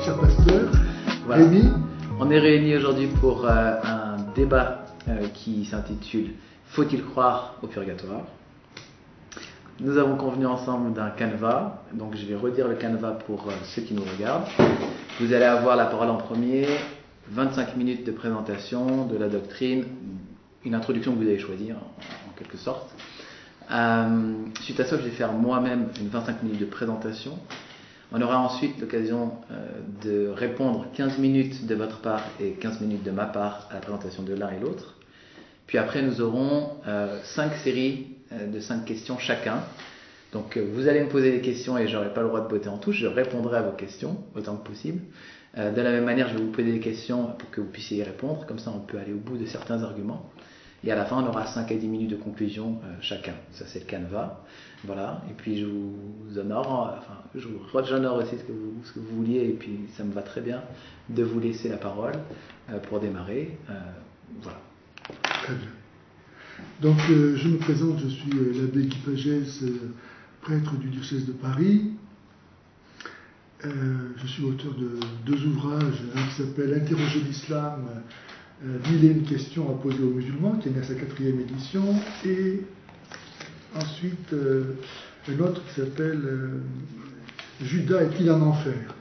cher pasteur. Voilà. Rémi. On est réunis aujourd'hui pour un débat qui s'intitule « Faut-il croire au purgatoire ?» Nous avons convenu ensemble d'un canevas, donc je vais redire le canevas pour ceux qui nous regardent. Vous allez avoir la parole en premier, 25 minutes de présentation de la doctrine, une introduction que vous avez choisie en quelque sorte. Suite à ça, je vais faire moi-même une 25 minutes de présentation. On aura ensuite l'occasion de répondre 15 minutes de votre part et 15 minutes de ma part à la présentation de l'un et l'autre. Puis après, nous aurons 5 séries de 5 questions chacun. Donc vous allez me poser des questions et je n'aurai pas le droit de botter en touche, je répondrai à vos questions autant que possible. De la même manière, je vais vous poser des questions pour que vous puissiez y répondre, comme ça on peut aller au bout de certains arguments. Et à la fin, on aura 5 à 10 minutes de conclusion chacun. Ça, c'est le canevas. Voilà. Et puis, je vous honore, j'honore aussi ce que vous vouliez, et puis ça me va très bien de vous laisser la parole pour démarrer. Voilà. Très bien. Donc, je me présente, je suis l'abbé Guy Pagès, prêtre du diocèse de Paris. Je suis auteur de 2 ouvrages, un qui s'appelle Interroger l'islam, 1001 questions à poser aux musulmans, qui est né à sa 4e édition, et ensuite un autre qui s'appelle Judas est-il en enfer?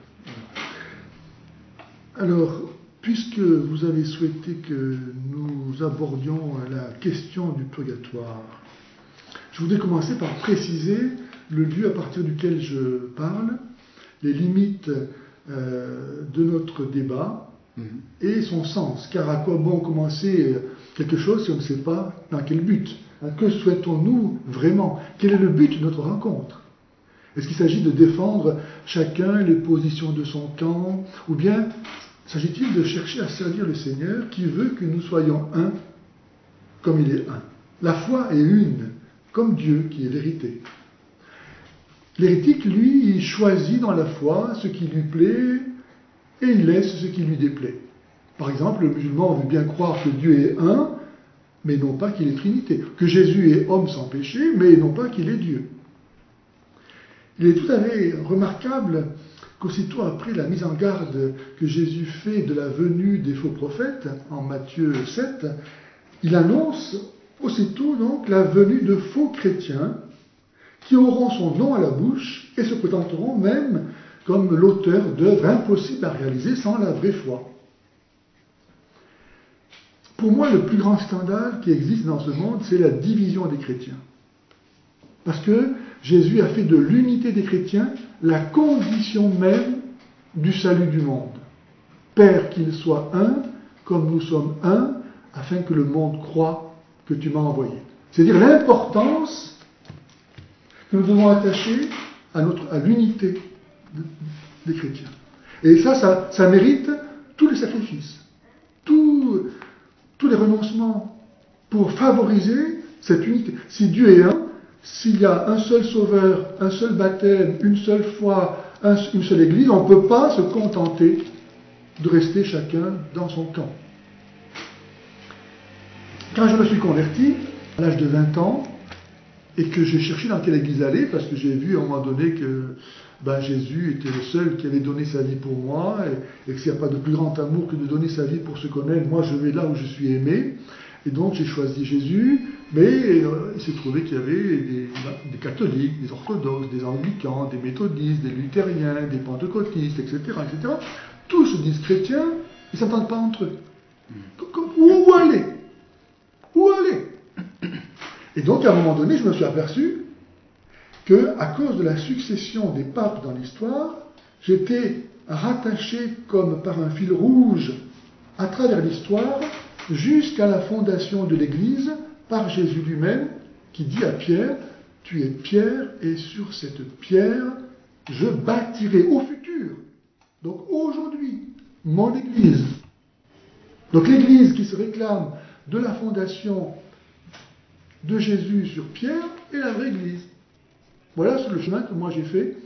Alors, puisque vous avez souhaité que nous abordions la question du purgatoire, je voudrais commencer par préciser le lieu à partir duquel je parle, les limites de notre débat, et son sens. Car à quoi bon commencer quelque chose si on ne sait pas dans quel but? Que souhaitons-nous vraiment? Quel est le but de notre rencontre? Est-ce qu'il s'agit de défendre chacun les positions de son camp? Ou bien s'agit-il de chercher à servir le Seigneur qui veut que nous soyons un comme il est un? La foi est une, comme Dieu qui est vérité. L'hérétique, lui, il choisit dans la foi ce qui lui plaît et il laisse ce qui lui déplaît. Par exemple, le musulman veut bien croire que Dieu est un, mais non pas qu'il est Trinité. Que Jésus est homme sans péché, mais non pas qu'il est Dieu. Il est tout à fait remarquable qu'aussitôt après la mise en garde que Jésus fait de la venue des faux prophètes, en Matthieu 7, il annonce aussitôt donc la venue de faux chrétiens qui auront son nom à la bouche et se présenteront même comme l'auteur d'œuvres impossibles à réaliser sans la vraie foi. Pour moi, le plus grand scandale qui existe dans ce monde, c'est la division des chrétiens. Parce que Jésus a fait de l'unité des chrétiens la condition même du salut du monde. Père, qu'il soit un, comme nous sommes un, afin que le monde croie que tu m'as envoyé. C'est-à-dire l'importance que nous devons attacher à l'unité des chrétiens. Et ça mérite tous les sacrifices, tous les renoncements pour favoriser cette unité. Si Dieu est un, s'il y a un seul sauveur, un seul baptême, une seule foi, une seule église, on ne peut pas se contenter de rester chacun dans son camp. Quand je me suis converti, à l'âge de 20 ans, et que j'ai cherché dans quelle église aller, parce que j'ai vu à un moment donné que Jésus était le seul qui avait donné sa vie pour moi, et que s'il n'y a pas de plus grand amour que de donner sa vie pour ce qu'on aime, moi je vais là où je suis aimé. Et donc j'ai choisi Jésus, mais il s'est trouvé qu'il y avait des catholiques, des orthodoxes, des anglicans, des méthodistes, des luthériens, des pentecôtistes, etc., etc. Tous se disent chrétiens, ils ne s'entendent pas entre eux. Où aller? Où aller? Et donc, à un moment donné, je me suis aperçu qu'à cause de la succession des papes dans l'histoire, j'étais rattaché comme par un fil rouge à travers l'histoire jusqu'à la fondation de l'Église par Jésus lui-même qui dit à Pierre, tu es pierre et sur cette pierre, je bâtirai au futur. Donc aujourd'hui, mon Église. Donc l'Église qui se réclame de la fondation de Jésus sur Pierre et la vraie Église. Voilà le chemin que moi j'ai fait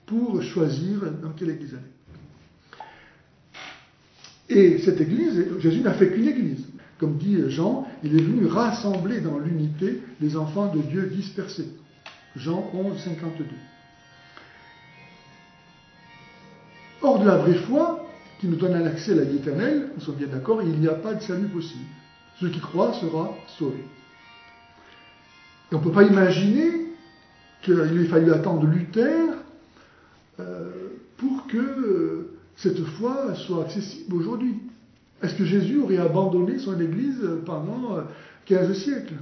pour choisir dans quelle Église aller. Et cette Église, Jésus n'a fait qu'une Église. Comme dit Jean, il est venu rassembler dans l'unité les enfants de Dieu dispersés. Jean 11, 52. Hors de la vraie foi, qui nous donne un accès à la vie éternelle, nous sommes bien d'accord, il n'y a pas de salut possible. Celui qui croit sera sauvé. Et on ne peut pas imaginer qu'il ait fallu attendre Luther pour que cette foi soit accessible aujourd'hui. Est-ce que Jésus aurait abandonné son Église pendant 15 siècles?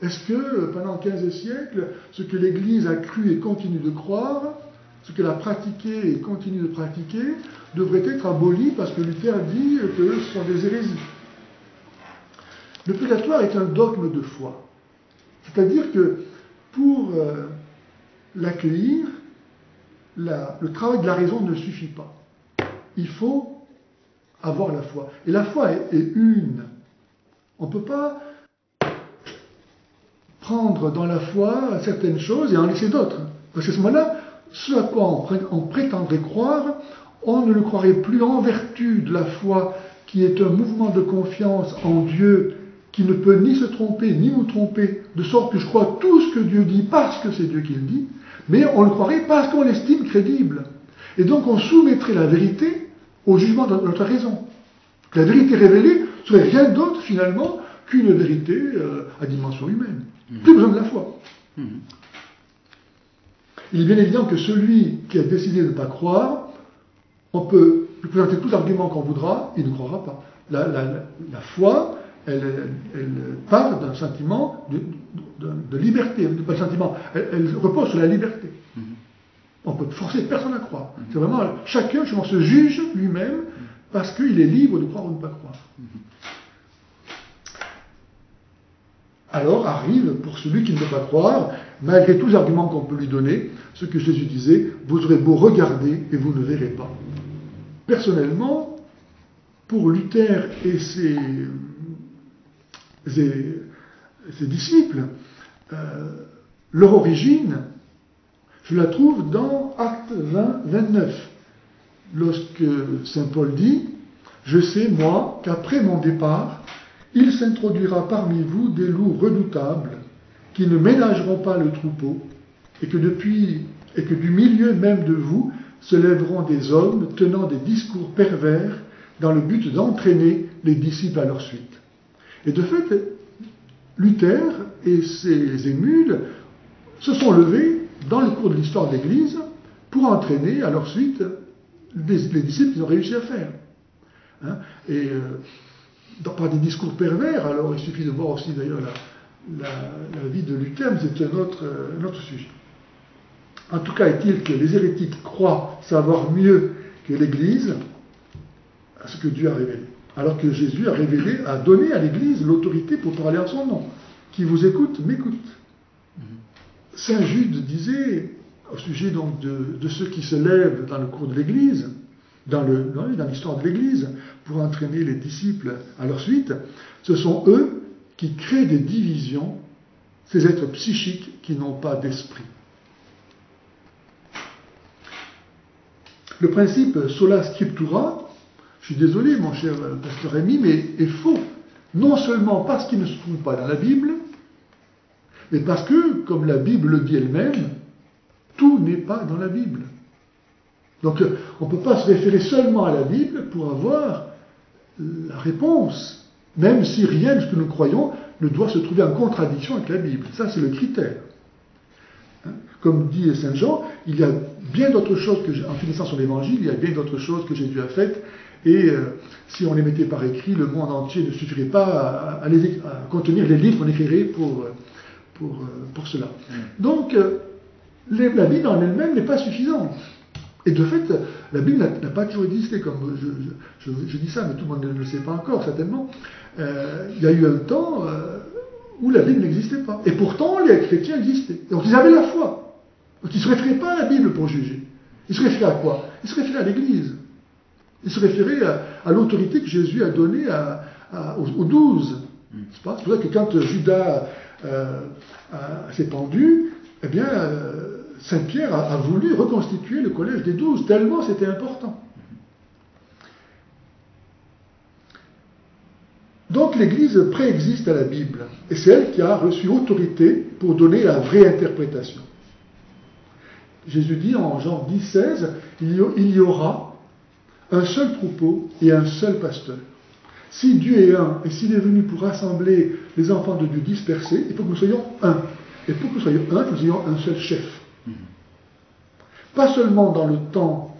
Est-ce que pendant 15 siècles, ce que l'Église a cru et continue de croire, ce qu'elle a pratiqué et continue de pratiquer, devrait être aboli parce que Luther dit que ce sont des hérésies? Le purgatoire est un dogme de foi. C'est-à-dire que pour l'accueillir, le travail de la raison ne suffit pas. Il faut avoir la foi. Et la foi est une. On ne peut pas prendre dans la foi certaines choses et en laisser d'autres. Parce qu'à ce moment-là, ce à quoi on prétendrait croire, on ne le croirait plus en vertu de la foi qui est un mouvement de confiance en Dieu qui ne peut ni se tromper ni nous tromper, de sorte que je crois tout ce que Dieu dit parce que c'est Dieu qui le dit, mais on le croirait parce qu'on l'estime crédible. Et donc on soumettrait la vérité au jugement de notre raison. La vérité révélée serait rien d'autre finalement qu'une vérité à dimension humaine. Plus besoin de la foi. Il est bien évident que celui qui a décidé de ne pas croire, on peut lui présenter tous les arguments qu'on voudra, il ne croira pas. La foi, elle part d'un sentiment de liberté, pas de sentiment, elle repose sur la liberté. On peut forcer personne à croire. C'est vraiment chacun se juge lui-même parce qu'il est libre de croire ou de ne pas croire. Alors arrive, pour celui qui ne peut pas croire, malgré tous les arguments qu'on peut lui donner, ce que Jésus disait, vous aurez beau regarder et vous ne verrez pas. Personnellement, pour Luther et ses disciples, leur origine, je la trouve dans Actes 20, 29, lorsque saint Paul dit « Je sais, moi, qu'après mon départ, il s'introduira parmi vous des loups redoutables qui ne ménageront pas le troupeau, et que du milieu même de vous se lèveront des hommes tenant des discours pervers dans le but d'entraîner les disciples à leur suite. » Et de fait, Luther et ses émules se sont levés dans le cours de l'histoire de l'Église pour entraîner à leur suite les disciples qu'ils ont réussi à faire. Par des discours pervers, alors il suffit de voir aussi d'ailleurs la vie de Luther, mais c'est un autre sujet. En tout cas, est-il que les hérétiques croient savoir mieux que l'Église à ce que Dieu a révélé. Alors que Jésus a donné à l'Église l'autorité pour parler en son nom. Qui vous écoute, m'écoute. Saint Jude disait, au sujet donc de ceux qui se lèvent dans le cours de l'Église, dans l'histoire de l'Église, pour entraîner les disciples à leur suite, ce sont eux qui créent des divisions, ces êtres psychiques qui n'ont pas d'esprit. Le principe sola scriptura, je suis désolé mon cher pasteur Rémy, mais est faux. Non seulement parce qu'il ne se trouve pas dans la Bible, mais parce que, comme la Bible le dit elle-même, tout n'est pas dans la Bible. Donc on ne peut pas se référer seulement à la Bible pour avoir la réponse, même si rien de ce que nous croyons ne doit se trouver en contradiction avec la Bible. Ça, c'est le critère. Comme dit Saint Jean, il y a bien d'autres choses en finissant son évangile, il y a bien d'autres choses que Jésus a faites, et si on les mettait par écrit, le monde entier ne suffirait pas à contenir les livres qu'on écrirait pour cela. Donc, la Bible en elle-même n'est pas suffisante. Et de fait, la Bible n'a pas toujours existé, comme je dis ça, mais tout le monde ne le sait pas encore, certainement. Il y a eu un temps où la Bible n'existait pas. Et pourtant, les chrétiens existaient. Donc ils avaient la foi. Donc ils ne se référaient pas à la Bible pour juger. Ils se référaient à quoi? Ils se référaient à l'Église. Ils se référaient à l'autorité que Jésus a donnée aux 12. C'est pour ça que quand Judas s'est pendu, eh bien, Saint Pierre a voulu reconstituer le collège des 12, tellement c'était important. Donc l'Église préexiste à la Bible, et c'est elle qui a reçu autorité pour donner la vraie interprétation. Jésus dit en Jean 10, 16, il y aura un seul troupeau et un seul pasteur. Si Dieu est un, et s'il est venu pour rassembler les enfants de Dieu dispersés, il faut que nous soyons un. Et pour que nous soyons un, il faut que nous ayons un seul chef. Pas seulement dans le temps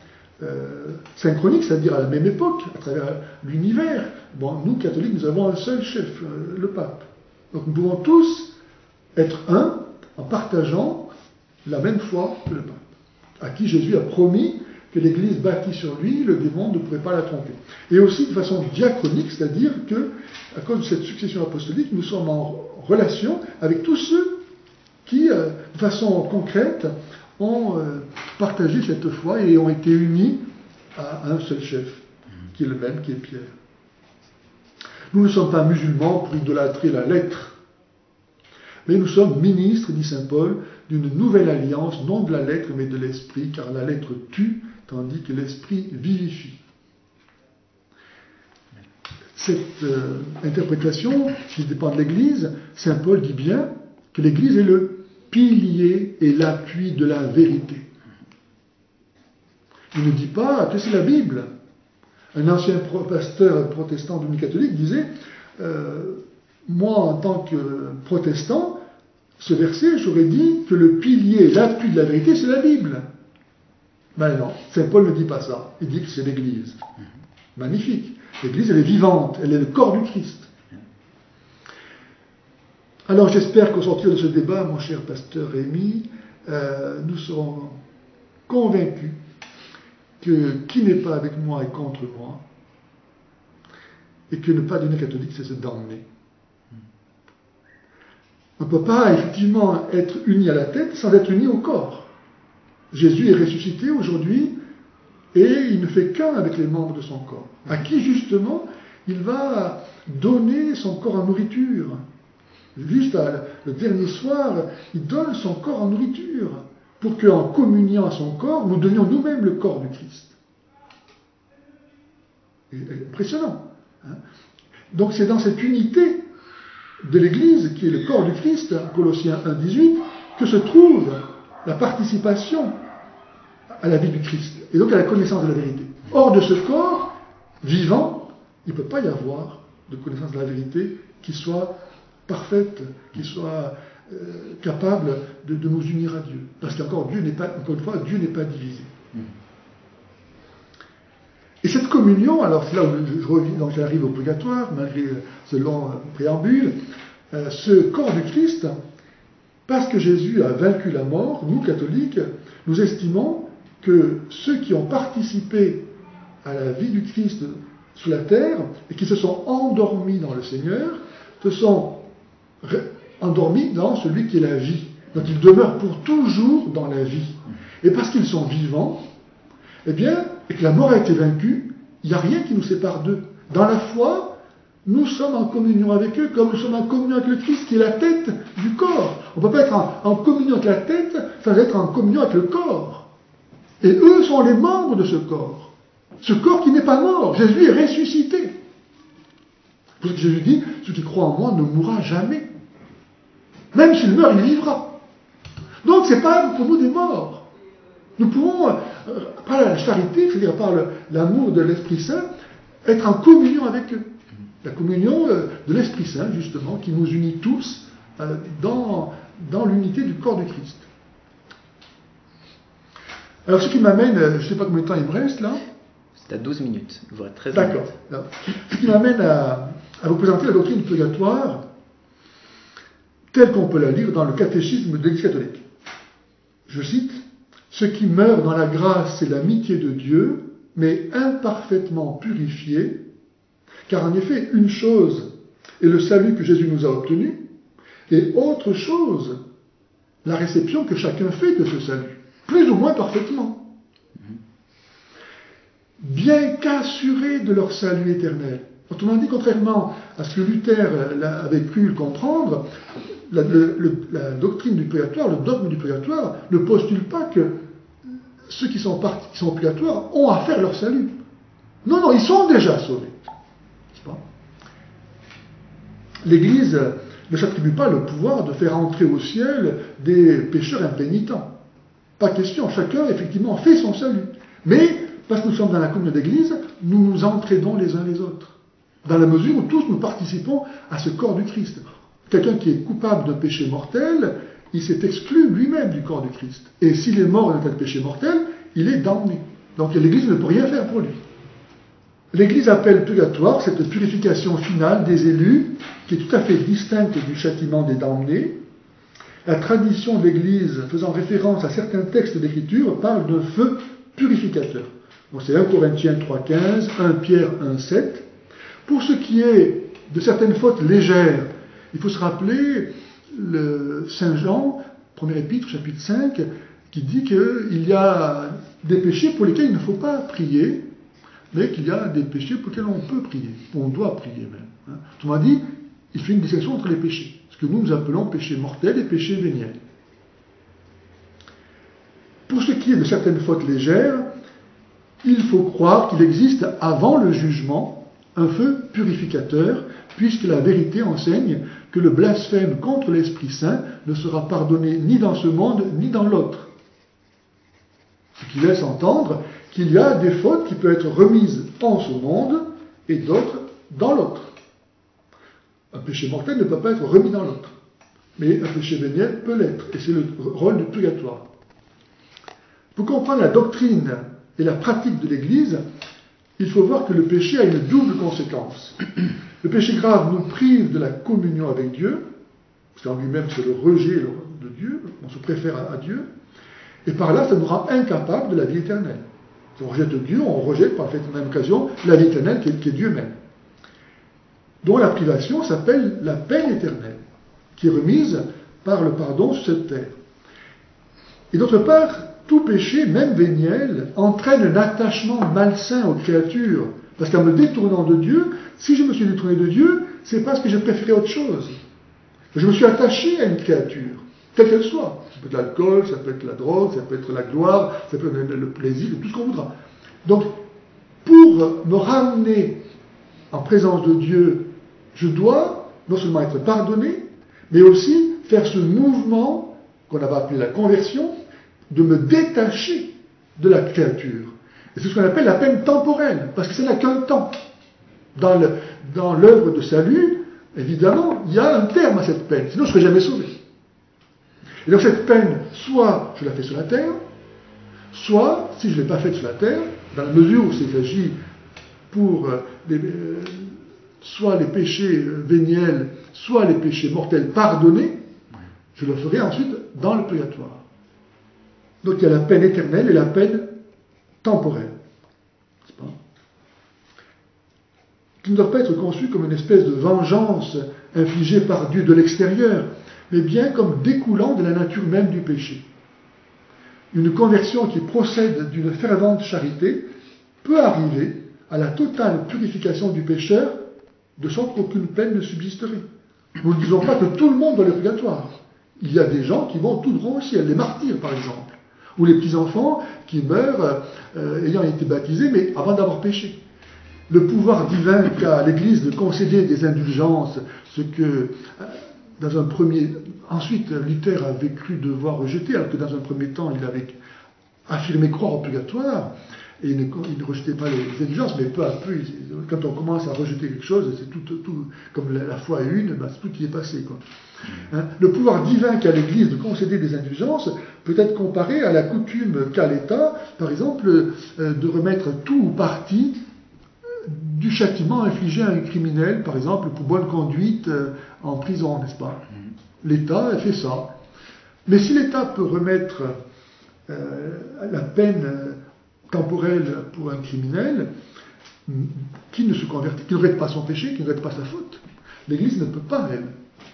synchronique, c'est-à-dire à la même époque, à travers l'univers. Bon, nous, catholiques, nous avons un seul chef, le pape. Donc nous pouvons tous être un en partageant la même foi que le pape, à qui Jésus a promis que l'Église bâtie sur lui, le démon ne pourrait pas la tromper. Et aussi de façon diachronique, c'est-à-dire que, à cause de cette succession apostolique, nous sommes en relation avec tous ceux qui, de façon concrète, ont partagé cette foi et ont été unis à un seul chef, qui est le même, qui est Pierre. Nous ne sommes pas musulmans pour idolâtrer la lettre, mais nous sommes ministres, dit saint Paul, d'une nouvelle alliance, non de la lettre, mais de l'esprit, car la lettre tue, tandis que l'esprit vivifie. Cette interprétation, qui dépend de l'Église, saint Paul dit bien que l'Église est le pilier et l'appui de la vérité. Il ne dit pas que c'est la Bible. Un ancien pasteur protestant devenu catholique disait moi, en tant que protestant, ce verset, j'aurais dit que le pilier, l'appui de la vérité, c'est la Bible. Ben non, saint Paul ne dit pas ça. Il dit que c'est l'Église. Magnifique. L'Église, elle est vivante, elle est le corps du Christ. Alors j'espère qu'au sortir de ce débat, mon cher pasteur Rémi, nous serons convaincus que qui n'est pas avec moi est contre moi, et que ne pas devenir catholique, c'est se damner. On ne peut pas effectivement être uni à la tête sans être uni au corps. Jésus est ressuscité aujourd'hui et il ne fait qu'un avec les membres de son corps, à qui justement il va donner son corps en nourriture. Juste le dernier soir, il donne son corps en nourriture pour qu'en communiant à son corps, nous devenions nous-mêmes le corps du Christ. Impressionnant. Hein? Donc c'est dans cette unité de l'Église, qui est le corps du Christ, Colossiens 1,18, que se trouve la participation à la vie du Christ, et donc à la connaissance de la vérité. Hors de ce corps vivant, il ne peut pas y avoir de connaissance de la vérité qui soit parfaite, qui soit capable de nous unir à Dieu. Parce qu'encore Dieu n'est pas, encore une fois, Dieu n'est pas divisé. Et cette communion, alors c'est là où je reviens, donc j'arrive au purgatoire, malgré ce long préambule, ce corps du Christ, parce que Jésus a vaincu la mort, nous catholiques, nous estimons que ceux qui ont participé à la vie du Christ sur la terre et qui se sont endormis dans le Seigneur, se sont endormis dans celui qui est la vie. Donc ils demeurent pour toujours dans la vie. Et parce qu'ils sont vivants, eh bien, et que la mort a été vaincue, il n'y a rien qui nous sépare d'eux. Dans la foi, nous sommes en communion avec eux, comme nous sommes en communion avec le Christ, qui est la tête du corps. On ne peut pas être en communion avec la tête sans être en communion avec le corps. Et eux sont les membres de ce corps. Ce corps qui n'est pas mort. Jésus est ressuscité. C'est pour ça que Jésus dit, celui qui croit en moi ne mourra jamais. Même s'il meurt, il vivra. Donc ce n'est pas pour nous des morts. Nous pouvons, par la charité, c'est-à-dire par l'amour de l'Esprit Saint, être en communion avec eux. La communion de l'Esprit Saint, justement, qui nous unit tous dans l'unité du corps du Christ. Alors, ce qui m'amène, je ne sais pas combien de temps il me reste là. C'est à 12 minutes, il vous reste 13 D'accord. minutes. Ce qui m'amène à vous présenter la doctrine du purgatoire telle qu'on peut la lire dans le catéchisme de l'Église catholique. Je cite, « Ce qui meurt dans la grâce et l'amitié de Dieu, mais imparfaitement purifié, car en effet, une chose est le salut que Jésus nous a obtenu, et autre chose, la réception que chacun fait de ce salut, plus ou moins parfaitement. Bien qu'assurés de leur salut éternel. » Autrement dit, contrairement à ce que Luther avait pu le comprendre, la doctrine du purgatoire, le dogme du purgatoire, ne postule pas que ceux qui sont au purgatoire ont à faire leur salut. Non, non, ils sont déjà sauvés. L'Église ne s'attribue pas le pouvoir de faire entrer au ciel des pécheurs impénitents. Pas question, chacun effectivement fait son salut. Mais, parce que nous sommes dans la communion d'Église, nous nous entraidons les uns les autres. Dans la mesure où tous nous participons à ce corps du Christ. Quelqu'un qui est coupable d'un péché mortel, il s'est exclu lui-même du corps du Christ. Et s'il est mort d'un tel péché mortel, il est damné. Donc l'Église ne peut rien faire pour lui. L'Église appelle purgatoire cette purification finale des élus, qui est tout à fait distincte du châtiment des damnés. La tradition de l'Église, faisant référence à certains textes d'Écriture, parle d'un feu purificateur. Donc c'est 1 Corinthiens 3,15, 1 Pierre 1,7. Pour ce qui est de certaines fautes légères, il faut se rappeler le Saint Jean, premier épître, chapitre 5, qui dit qu'il y a des péchés pour lesquels il ne faut pas prier, mais qu'il y a des péchés pour lesquels on peut prier, on doit prier même. Autrement dit, il fait une distinction entre les péchés, ce que nous appelons péchés mortels et péchés véniels. Pour ce qui est de certaines fautes légères, il faut croire qu'il existe avant le jugement un feu purificateur, puisque la vérité enseigne que le blasphème contre l'Esprit Saint ne sera pardonné ni dans ce monde ni dans l'autre. Ce qui laisse entendre qu'il y a des fautes qui peuvent être remises en ce monde et d'autres dans l'autre. Un péché mortel ne peut pas être remis dans l'autre, mais un péché véniel peut l'être, et c'est le rôle du purgatoire. Pour comprendre la doctrine et la pratique de l'Église, il faut voir que le péché a une double conséquence. Le péché grave nous prive de la communion avec Dieu, parce qu'en lui-même c'est le rejet de Dieu, on se préfère à Dieu, et par là ça nous rend incapables de la vie éternelle. Si on rejette Dieu, on rejette par la même occasion la vie éternelle qui est Dieu même. Dont la privation s'appelle la peine éternelle, qui est remise par le pardon sur cette terre. Et d'autre part, tout péché, même véniel, entraîne un attachement malsain aux créatures. Parce qu'en me détournant de Dieu, si je me suis détourné de Dieu, c'est parce que j'ai préféré autre chose. Je me suis attaché à une créature, quelle qu'elle soit. Ça peut être l'alcool, ça peut être la drogue, ça peut être la gloire, ça peut être le plaisir, tout ce qu'on voudra. Donc, pour me ramener en présence de Dieu, je dois non seulement être pardonné, mais aussi faire ce mouvement qu'on avait appelé la conversion, de me détacher de la créature. Et c'est ce qu'on appelle la peine temporelle, parce que ça n'a qu'un temps. Dans l'œuvre de salut, évidemment, il y a un terme à cette peine, sinon je ne serais jamais sauvé. Et donc cette peine, soit je la fais sur la terre, soit, si je ne l'ai pas faite sur la terre, dans la mesure où il s'agit pour soit les péchés véniels, soit les péchés mortels pardonnés, je le ferai ensuite dans le purgatoire. Donc il y a la peine éternelle et la peine temporelle. N'est-ce pas ? Qui ne doit pas être conçue comme une espèce de vengeance infligée par Dieu de l'extérieur, mais bien comme découlant de la nature même du péché. Une conversion qui procède d'une fervente charité peut arriver à la totale purification du pécheur, de sorte qu'aucune peine ne subsisterait. Nous ne disons pas que tout le monde doit aller au purgatoire. Il y a des gens qui vont tout droit au ciel, les martyrs par exemple, ou les petits-enfants qui meurent ayant été baptisés, mais avant d'avoir péché. Le pouvoir divin qu'a l'Église de concéder des indulgences, ce que ensuite Luther avait cru devoir rejeter, alors que dans un premier temps il avait affirmé croire au purgatoire, et il ne rejetait pas les indulgences, mais peu à peu, quand on commence à rejeter quelque chose, c'est tout comme la foi est une, c'est tout qui est passé, quoi. Le pouvoir divin qu'a l'Église de concéder des indulgences peut être comparé à la coutume qu'a l'État, par exemple, de remettre tout ou partie du châtiment infligé à un criminel, par exemple, pour bonne conduite en prison, n'est-ce pas ? L'État fait ça. Mais si l'État peut remettre la peine temporelle pour un criminel qui ne se convertit, qui ne regrette pas son péché, qui ne regrette pas sa faute, l'Église ne peut pas, elle,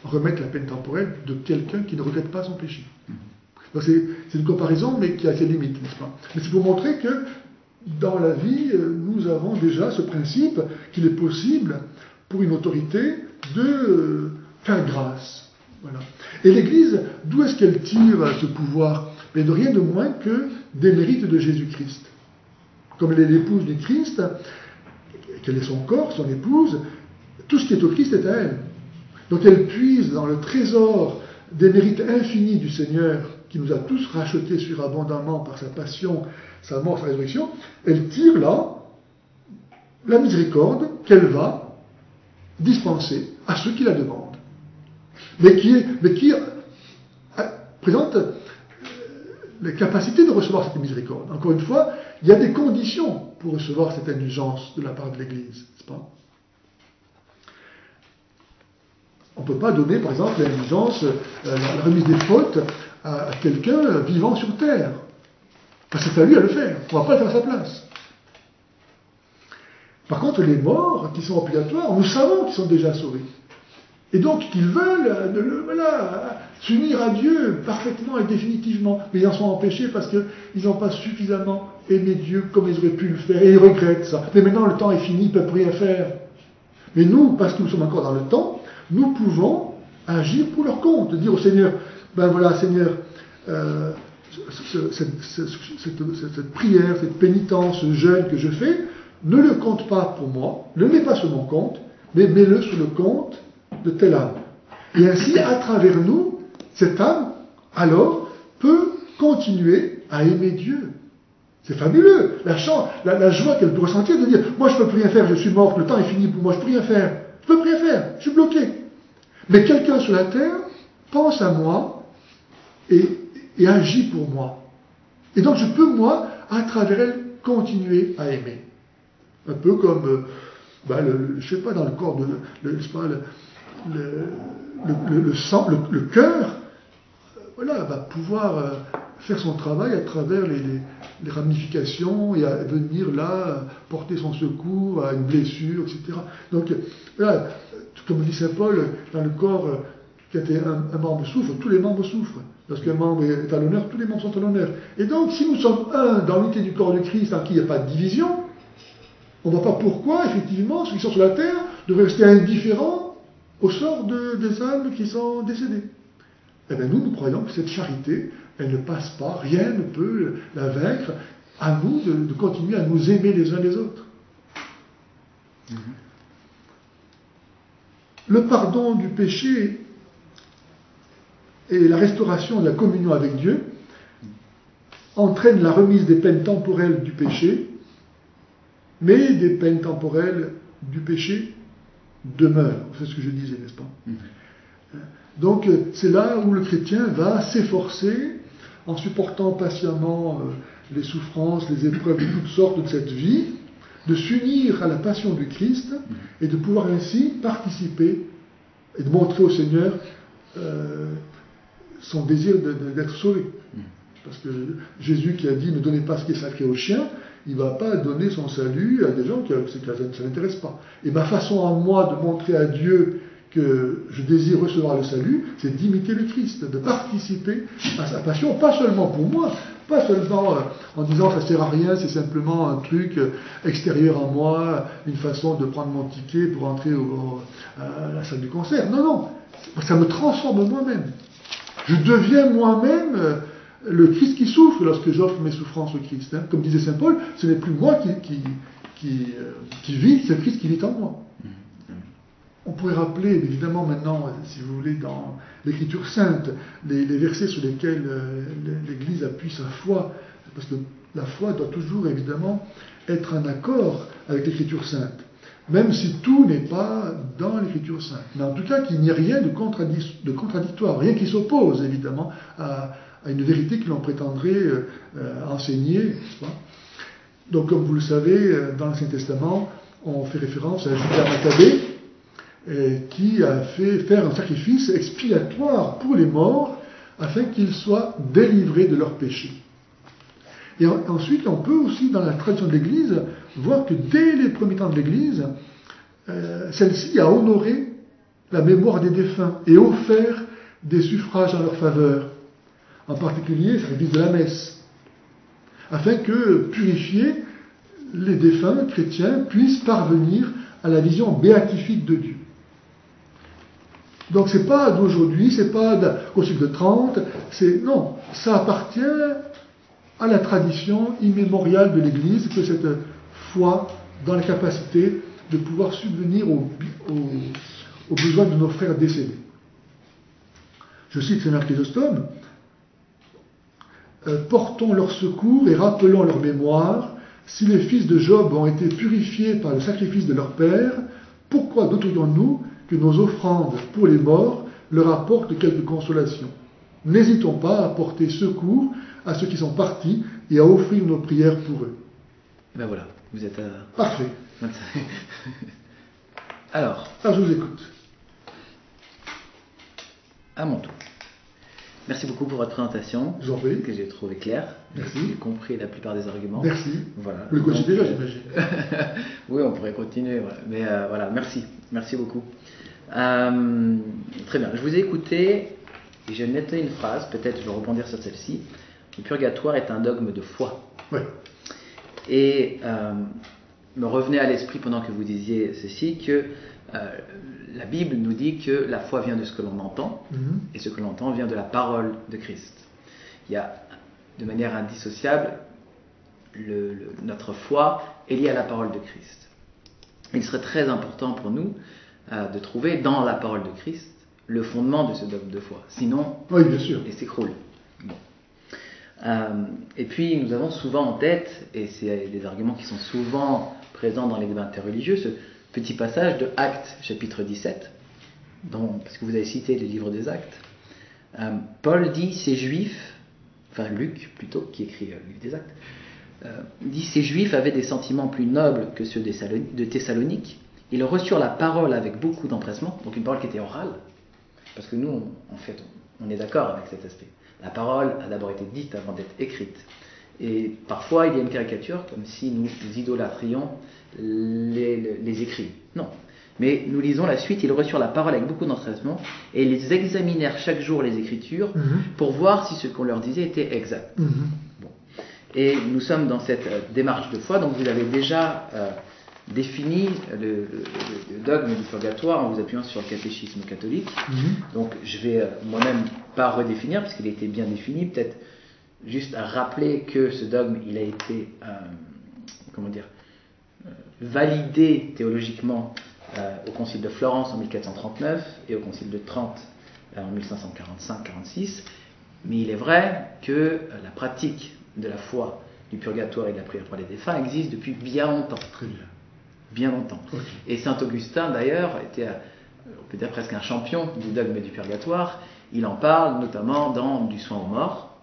remettre la peine temporelle de quelqu'un qui ne regrette pas son péché. Donc c'est une comparaison, mais qui a ses limites, n'est-ce pas ? Mais c'est pour montrer que dans la vie, nous avons déjà ce principe qu'il est possible pour une autorité de faire grâce. Voilà. Et l'Église, d'où est-ce qu'elle tire ce pouvoir ? Mais de rien de moins que des mérites de Jésus-Christ. Comme elle est l'épouse du Christ, qu'elle est son corps, son épouse, tout ce qui est au Christ est à elle. Donc elle puise dans le trésor des mérites infinis du Seigneur, qui nous a tous rachetés surabondamment par sa passion, sa mort, sa résurrection, elle tire là la miséricorde qu'elle va dispenser à ceux qui la demandent. Mais qui présente les capacités de recevoir cette miséricorde. Encore une fois, il y a des conditions pour recevoir cette indulgence de la part de l'Église, n'est-ce pas? On ne peut pas donner, par exemple, l'indulgence, la remise des fautes à quelqu'un vivant sur terre. Parce que c'est à lui à le faire. On ne va pas le faire à sa place. Par contre, les morts qui sont en purgatoire, nous savons qu'ils sont déjà sauvés. Et donc, qu'ils veulent s'unir à Dieu parfaitement et définitivement. Mais ils en sont empêchés parce qu'ils n'ont pas suffisamment aimé Dieu comme ils auraient pu le faire. Et ils regrettent ça. Mais maintenant, le temps est fini, ils ne peuvent rien faire. Mais nous, parce que nous sommes encore dans le temps, nous pouvons agir pour leur compte. Dire au Seigneur, ben voilà, Seigneur, cette prière, cette pénitence, ce jeûne que je fais, ne le compte pas pour moi, ne le mets pas sur mon compte, mais mets-le sur le compte de telle âme. Et ainsi, à travers nous, cette âme, alors, peut continuer à aimer Dieu. C'est fabuleux. La joie qu'elle peut ressentir de dire, moi je ne peux plus rien faire, je suis morte, le temps est fini pour moi, je ne peux rien faire. Je ne peux plus rien faire, je suis bloqué. Mais quelqu'un sur la terre pense à moi et agit pour moi. Et donc je peux, moi, à travers elle, continuer à aimer. Un peu comme, je ne sais pas, dans le corps de le sang, le cœur, voilà, va pouvoir faire son travail à travers les ramifications et à venir là porter son secours à une blessure, etc. Donc, voilà, comme dit saint Paul, dans le corps, quand un membre souffre, tous les membres souffrent. Lorsqu'un membre est à l'honneur, tous les membres sont à l'honneur. Et donc, si nous sommes un dans l'unité du corps de Christ, en qui il n'y a pas de division, on ne voit pas pourquoi, effectivement, ceux qui sont sur la terre devraient rester indifférents au sort des âmes qui sont décédées. Eh bien, nous croyons que cette charité, elle ne passe pas, rien ne peut la vaincre, à nous de continuer à nous aimer les uns les autres. Le pardon du péché et la restauration de la communion avec Dieu entraînent la remise des peines temporelles du péché, mais des peines temporelles du péché demeurent. C'est ce que je disais, n'est-ce pas? Donc, c'est là où le chrétien va s'efforcer, en supportant patiemment les souffrances, les épreuves de toutes sortes de cette vie, de s'unir à la passion du Christ et de pouvoir ainsi participer et de montrer au Seigneur son désir d'être sauvé. Parce que Jésus qui a dit « ne donnez pas ce qui est sacré aux chiens », il ne va pas donner son salut à des gens que ça n'intéresse pas. Et ma façon à moi de montrer à Dieu que je désire recevoir le salut, c'est d'imiter le Christ, de participer à sa passion, pas seulement pour moi, pas seulement en disant ça sert à rien, c'est simplement un truc extérieur à moi, une façon de prendre mon ticket pour entrer à la salle du concert. Non, non, ça me transforme moi-même. Je deviens moi-même le Christ qui souffre lorsque j'offre mes souffrances au Christ. Hein. Comme disait saint Paul, ce n'est plus moi qui vis, c'est le Christ qui vit en moi. On pourrait rappeler, évidemment maintenant, si vous voulez, dans l'Écriture sainte, les versets sur lesquels l'Église appuie sa foi, parce que la foi doit toujours, évidemment, être en accord avec l'Écriture sainte, même si tout n'est pas dans l'Écriture sainte. Mais en tout cas, qu'il n'y ait rien de contradictoire, rien qui s'oppose, évidemment, à une vérité que l'on prétendrait enseigner, n'est-ce pas? Donc, comme vous le savez, dans l'Ancien Testament, on fait référence à Judas Maccabée, qui a fait faire un sacrifice expiatoire pour les morts, afin qu'ils soient délivrés de leurs péchés. Et ensuite, on peut aussi, dans la tradition de l'Église, voir que dès les premiers temps de l'Église, celle-ci a honoré la mémoire des défunts et offert des suffrages en leur faveur, en particulier le sacrifice de la messe, afin que, purifiés, les défunts chrétiens puissent parvenir à la vision béatifique de Dieu. Donc c'est pas d'aujourd'hui, c'est pas au siècle de 30, non, ça appartient à la tradition immémoriale de l'Église, que cette foi dans la capacité de pouvoir subvenir aux besoins de nos frères décédés. Je cite Saint Marc Chrysostome, portons leur secours et rappelons leur mémoire. Si les fils de Job ont été purifiés par le sacrifice de leur père, pourquoi douterions-nous que nos offrandes pour les morts leur apportent quelque consolation? N'hésitons pas à porter secours à ceux qui sont partis et à offrir nos prières pour eux. Et ben voilà, vous êtes à... Parfait. Alors, je vous écoute. À mon tour. Merci beaucoup pour votre présentation, Je vous en prie. que j'ai trouvé claire. Merci. J'ai compris la plupart des arguments. Merci. Voilà. Vous le connaissez déjà, j'imagine. Oui, on pourrait continuer, ouais. Mais voilà, merci. Merci beaucoup. Très bien. Je vous ai écouté et j'ai noté une phrase, peut-être je vais rebondir sur celle-ci. Le purgatoire est un dogme de foi. Oui. Et me revenait à l'esprit pendant que vous disiez ceci que la Bible nous dit que la foi vient de ce que l'on entend, et ce que l'on entend vient de la parole de Christ. Il y a, de manière indissociable, notre foi est liée à la parole de Christ. Il serait très important pour nous de trouver dans la parole de Christ le fondement de ce dogme de foi. Sinon, oui, bien sûr, il s'écroule. Bon. Et puis, nous avons souvent en tête, et c'est des arguments qui sont souvent présents dans les débats interreligieux, ce petit passage de Actes, chapitre 17, parce que vous avez cité le livre des Actes. Paul dit, ces Juifs, enfin Luc plutôt, qui écrit le livre des Actes, dit, ces Juifs avaient des sentiments plus nobles que ceux de Thessalonique. Ils reçurent la parole avec beaucoup d'empressement, donc une parole qui était orale, parce que nous, en fait, on est d'accord avec cet aspect. La parole a d'abord été dite avant d'être écrite. Et parfois, il y a une caricature, comme si nous idolâtrions les écrits. Non. Mais nous lisons la suite, ils reçurent la parole avec beaucoup d'empressement, et ils examinèrent chaque jour les Écritures pour voir si ce qu'on leur disait était exact. Bon. Et nous sommes dans cette démarche de foi, donc vous avez déjà défini le dogme du purgatoire en vous appuyant sur le catéchisme catholique. Donc je vais moi-même pas redéfinir, puisqu'il a été bien défini, peut-être juste à rappeler que ce dogme, il a été validé théologiquement au Concile de Florence en 1439 et au Concile de Trente en 1545-46. Mais il est vrai que la pratique de la foi, du purgatoire et de la prière pour les défunts existe depuis bien longtemps. Très bien. Bien longtemps. Okay. Et saint Augustin, d'ailleurs, était peut-être presque un champion du dogme du purgatoire. Il en parle notamment dans Du soin aux morts.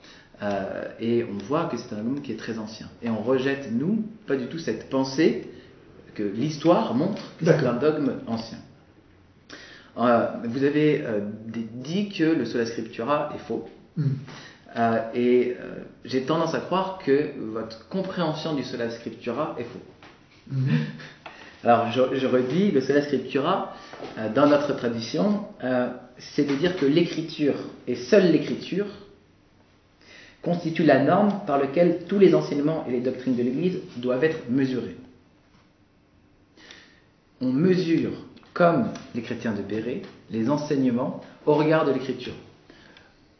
Et on voit que c'est un dogme qui est très ancien. Et on rejette, nous, pas du tout cette pensée que l'histoire montre que c'est un dogme ancien. Vous avez dit que le sola scriptura est faux. Et j'ai tendance à croire que votre compréhension du sola scriptura est faux. Alors je redis, le sola scriptura, dans notre tradition, c'est de dire que l'écriture, et seule l'écriture, constitue la norme par laquelle tous les enseignements et les doctrines de l'Église doivent être mesurés. On mesure, comme les chrétiens de Béret, les enseignements au regard de l'écriture.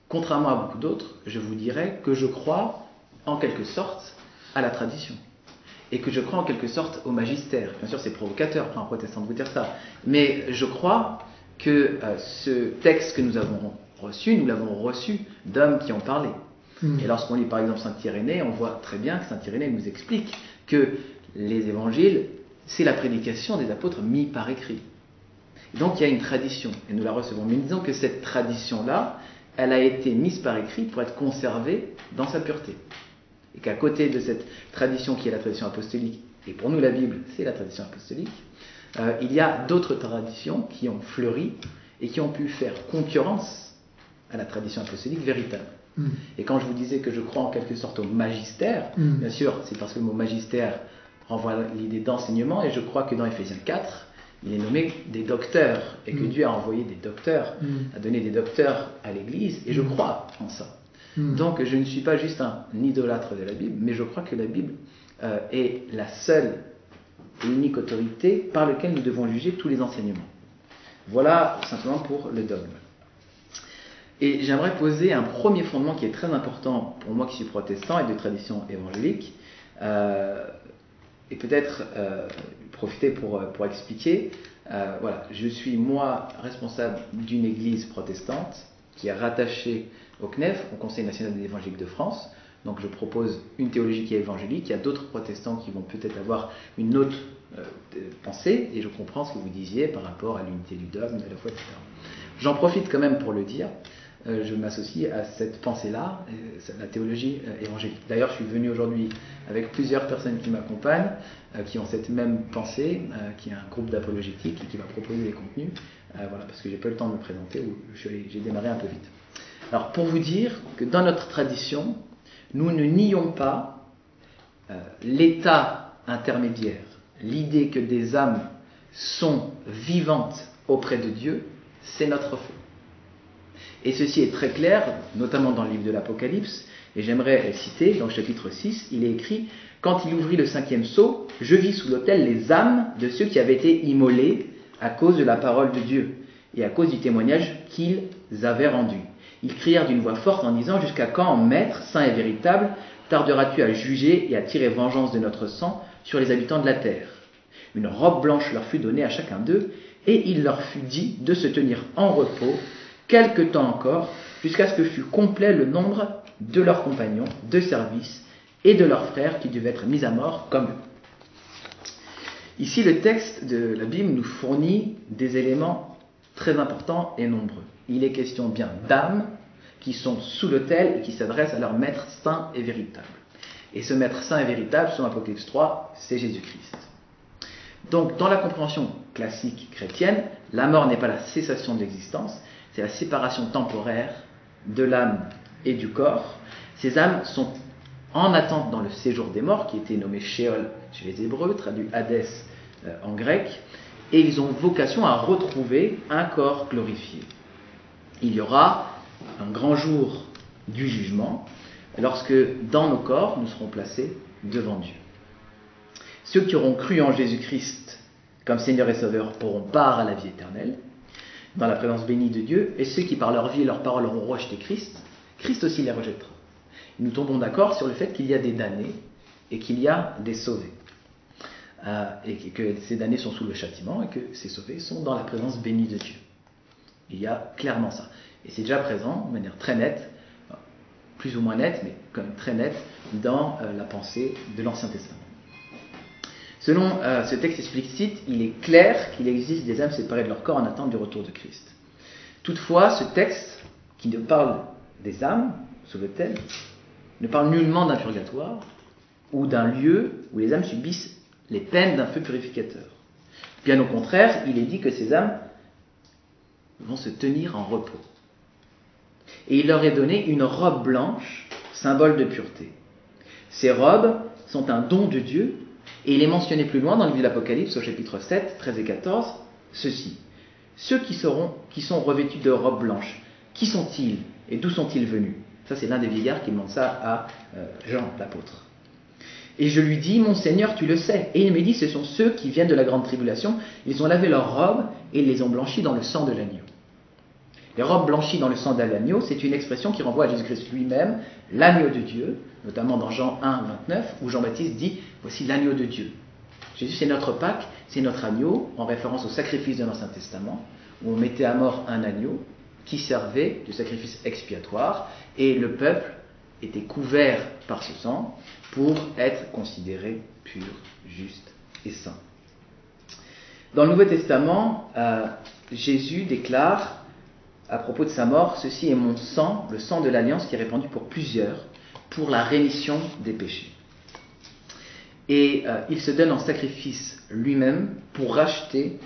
Contrairement à beaucoup d'autres, je vous dirais que je crois, en quelque sorte, à la tradition. Et que je crois en quelque sorte au magistère. Bien sûr, c'est provocateur pour un protestant de vous dire ça. Mais je crois que ce texte que nous avons reçu, nous l'avons reçu d'hommes qui ont parlé. Et lorsqu'on lit par exemple saint Irénée, on voit très bien que saint Irénée nous explique que les évangiles, c'est la prédication des apôtres mis par écrit. Et donc il y a une tradition, et nous la recevons. Mais disons que cette tradition-là, elle a été mise par écrit pour être conservée dans sa pureté. Et qu'à côté de cette tradition qui est la tradition apostolique, et pour nous la Bible, c'est la tradition apostolique, il y a d'autres traditions qui ont fleuri et qui ont pu faire concurrence à la tradition apostolique véritable. Et quand je vous disais que je crois en quelque sorte au magistère, bien sûr, c'est parce que le mot magistère renvoie à l'idée d'enseignement, et je crois que dans Éphésiens 4, il est nommé des docteurs, et que Dieu a envoyé des docteurs, a donné des docteurs à l'Église, et je crois en ça. Donc je ne suis pas juste un idolâtre de la Bible, mais je crois que la Bible est la seule et unique autorité par laquelle nous devons juger tous les enseignements. Voilà simplement pour le dogme. Et j'aimerais poser un premier fondement qui est très important pour moi qui suis protestant et de tradition évangélique, et peut-être profiter pour expliquer. Voilà, je suis moi responsable d'une église protestante qui est rattachée au CNEF, au Conseil national des évangéliques de France. Donc je propose une théologie qui est évangélique. Il y a d'autres protestants qui vont peut-être avoir une autre pensée, et je comprends ce que vous disiez par rapport à l'unité du dogme, de la foi, etc. J'en profite quand même pour le dire. Je m'associe à cette pensée-là, la théologie évangélique. D'ailleurs, je suis venu aujourd'hui avec plusieurs personnes qui m'accompagnent, qui ont cette même pensée, qui est un groupe d'apologétique et qui va proposer des contenus, voilà, parce que j'ai pas eu le temps de me présenter, ou j'ai démarré un peu vite. Alors, pour vous dire que dans notre tradition, nous ne nions pas l'état intermédiaire, l'idée que des âmes sont vivantes auprès de Dieu, c'est notre foi. Et ceci est très clair, notamment dans le livre de l'Apocalypse, et j'aimerais citer, dans le chapitre 6, il est écrit « Quand il ouvrit le 5e sceau, je vis sous l'autel les âmes de ceux qui avaient été immolés à cause de la parole de Dieu, et à cause du témoignage qu'ils avaient rendu. Ils crièrent d'une voix forte en disant « Jusqu'à quand, Maître, saint et véritable, tarderas-tu à juger et à tirer vengeance de notre sang sur les habitants de la terre ?» Une robe blanche leur fut donnée à chacun d'eux, et il leur fut dit de se tenir en repos quelque temps encore, jusqu'à ce que fût complet le nombre de leurs compagnons de service et de leurs frères qui devaient être mis à mort comme eux. Ici, le texte de la Bible nous fournit des éléments très importants et nombreux. Il est question bien d'âmes qui sont sous l'autel et qui s'adressent à leur maître saint et véritable. Et ce maître saint et véritable, selon Apocalypse 3, c'est Jésus-Christ. Donc, dans la compréhension classique chrétienne, la mort n'est pas la cessation de l'existence, c'est la séparation temporaire de l'âme et du corps. Ces âmes sont en attente dans le séjour des morts, qui était nommé Sheol chez les Hébreux, traduit Hadès en grec, et ils ont vocation à retrouver un corps glorifié. Il y aura un grand jour du jugement, lorsque dans nos corps, nous serons placés devant Dieu. Ceux qui auront cru en Jésus-Christ comme Seigneur et Sauveur pourront part à la vie éternelle, dans la présence bénie de Dieu, et ceux qui par leur vie et leur parole auront rejeté Christ, Christ aussi les rejettera. Nous tombons d'accord sur le fait qu'il y a des damnés et qu'il y a des sauvés. Et que ces damnés sont sous le châtiment et que ces sauvés sont dans la présence bénie de Dieu. Il y a clairement ça. Et c'est déjà présent de manière très nette, plus ou moins nette, mais quand même très nette, dans la pensée de l'Ancien Testament. Selon ce texte explicite, il est clair qu'il existe des âmes séparées de leur corps en attente du retour de Christ. Toutefois, ce texte, qui ne parle des âmes sous l'autel, ne parle nullement d'un purgatoire ou d'un lieu où les âmes subissent les peines d'un feu purificateur. Bien au contraire, il est dit que ces âmes vont se tenir en repos. Et il leur est donné une robe blanche, symbole de pureté. Ces robes sont un don de Dieu. Et il est mentionné plus loin dans le livre de l'Apocalypse, au chapitre 7, 13 et 14, ceci. Ceux qui sont revêtus de robes blanches, qui sont-ils et d'où sont-ils venus? Ça, c'est l'un des vieillards qui demande ça à Jean, l'apôtre. Et je lui dis, mon Seigneur, tu le sais. Et il me dit, ce sont ceux qui viennent de la grande tribulation. Ils ont lavé leurs robes et ils les ont blanchies dans le sang de l'agneau. Les robes blanchies dans le sang de l'agneau, c'est une expression qui renvoie à Jésus-Christ lui-même, l'agneau de Dieu, notamment dans Jean 1, 29, où Jean-Baptiste dit « Voici l'agneau de Dieu ». Jésus, c'est notre Pâque, c'est notre agneau, en référence au sacrifice de l'Ancien Testament, où on mettait à mort un agneau qui servait de sacrifice expiatoire, et le peuple était couvert par ce sang pour être considéré pur, juste et saint. Dans le Nouveau Testament, Jésus déclare à propos de sa mort, « Ceci est mon sang, le sang de l'alliance qui est répandu pour plusieurs, pour la rémission des péchés. » Et il se donne en sacrifice lui-même pour racheter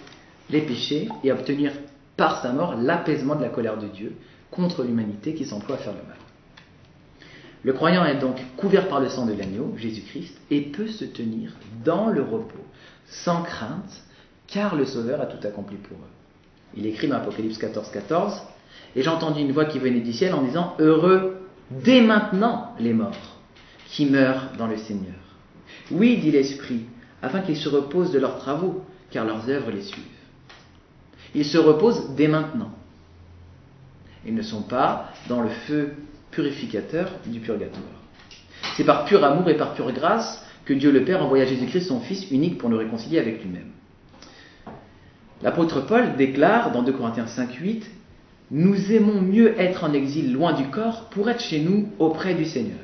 les péchés et obtenir par sa mort l'apaisement de la colère de Dieu contre l'humanité qui s'emploie à faire le mal. Le croyant est donc couvert par le sang de l'agneau, Jésus-Christ, et peut se tenir dans le repos, sans crainte, car le Sauveur a tout accompli pour eux. Il écrit dans Apocalypse 14, 14, « Et j'ai entendu une voix qui venait du ciel en disant « Heureux dès maintenant les morts qui meurent dans le Seigneur. Oui, dit l'Esprit, afin qu'ils se reposent de leurs travaux, car leurs œuvres les suivent. » Ils se reposent dès maintenant. Ils ne sont pas dans le feu purificateur du purgatoire. C'est par pur amour et par pure grâce que Dieu le Père envoya Jésus-Christ, son Fils unique, pour nous réconcilier avec lui-même. L'apôtre Paul déclare dans 2 Corinthiens 5, 8, « Nous aimons mieux être en exil loin du corps pour être chez nous auprès du Seigneur. »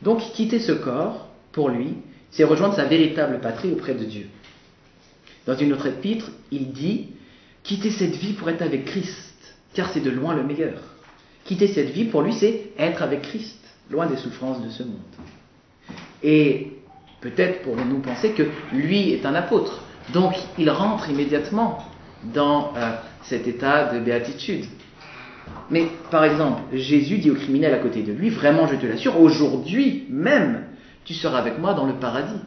Donc quitter ce corps, pour lui, c'est rejoindre sa véritable patrie auprès de Dieu. Dans une autre épître, il dit « Quitter cette vie pour être avec Christ, car c'est de loin le meilleur. » Quitter cette vie, pour lui, c'est être avec Christ, loin des souffrances de ce monde. Et peut-être pourrons-nous penser que lui est un apôtre, donc il rentre immédiatement dans cet état de béatitude. Mais par exemple, Jésus dit au criminel à côté de lui, vraiment je te l'assure, aujourd'hui même, tu seras avec moi dans le paradis.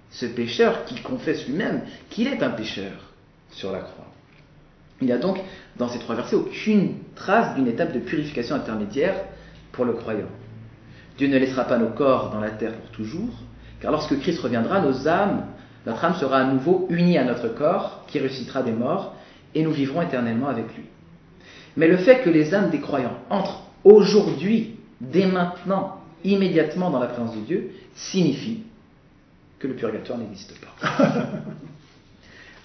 Ce pécheur qui confesse lui-même qu'il est un pécheur sur la croix. Il n'y a donc, dans ces 3 versets, aucune trace d'une étape de purification intermédiaire pour le croyant. Dieu ne laissera pas nos corps dans la terre pour toujours, car lorsque Christ reviendra, notre âme sera à nouveau unie à notre corps, qui ressuscitera des morts, et nous vivrons éternellement avec lui. Mais le fait que les âmes des croyants entrent aujourd'hui, dès maintenant, immédiatement dans la présence de Dieu, signifie que le purgatoire n'existe pas.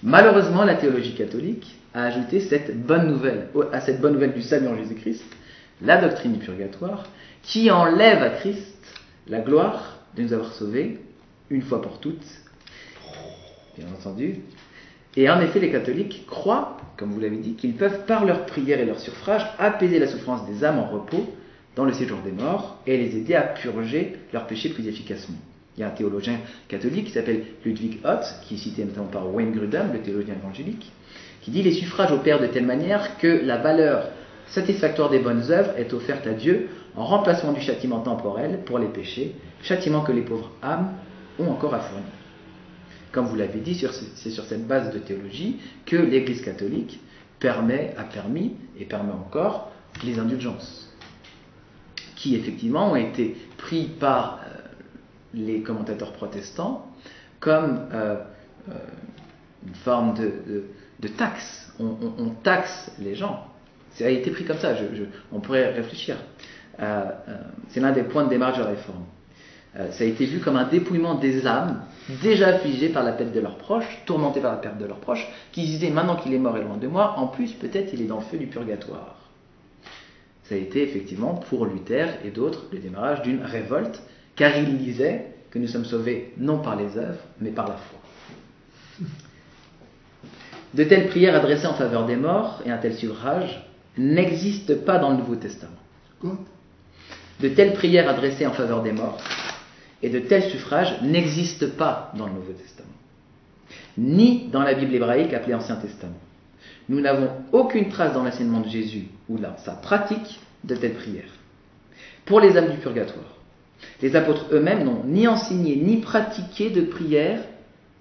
Malheureusement, la théologie catholique a ajouté à cette bonne nouvelle du salut en Jésus-Christ, la doctrine du purgatoire, qui enlève à Christ la gloire de nous avoir sauvés, une fois pour toutes, bien entendu. Et en effet, les catholiques croient, comme vous l'avez dit, qu'ils peuvent, par leur prière et leur suffrage, apaiser la souffrance des âmes en repos dans le séjour des morts et les aider à purger leurs péchés plus efficacement. Il y a un théologien catholique qui s'appelle Ludwig Ott, qui est cité notamment par Wayne Grudem, le théologien évangélique, qui dit « Les suffrages opèrent de telle manière que la valeur satisfactoire des bonnes œuvres est offerte à Dieu en remplacement du châtiment temporel pour les péchés, châtiment que les pauvres âmes ont encore à fournir. » Comme vous l'avez dit, c'est sur cette base de théologie que l'Église catholique a permis et permet encore les indulgences, qui effectivement ont été pris par les commentateurs protestants comme une forme de taxe. On taxe les gens. Ça a été pris comme ça, on pourrait réfléchir. C'est l'un des points de démarche de la réforme. Ça a été vu comme un dépouillement des âmes déjà affligées par la perte de leurs proches, tourmentées par la perte de leurs proches, qui disaient maintenant qu'il est mort et loin de moi, en plus peut-être il est dans le feu du purgatoire. Ça a été effectivement pour Luther et d'autres le démarrage d'une révolte, car il disait que nous sommes sauvés non par les œuvres, mais par la foi. De telles prières adressées en faveur des morts et un tel suffrage n'existent pas dans le Nouveau Testament. Quoi ? De telles prières adressées en faveur des morts et de tels suffrages n'existent pas dans le Nouveau Testament, ni dans la Bible hébraïque appelée Ancien Testament. Nous n'avons aucune trace dans l'enseignement de Jésus ou dans sa pratique de telles prières. Pour les âmes du purgatoire, les apôtres eux-mêmes n'ont ni enseigné ni pratiqué de prières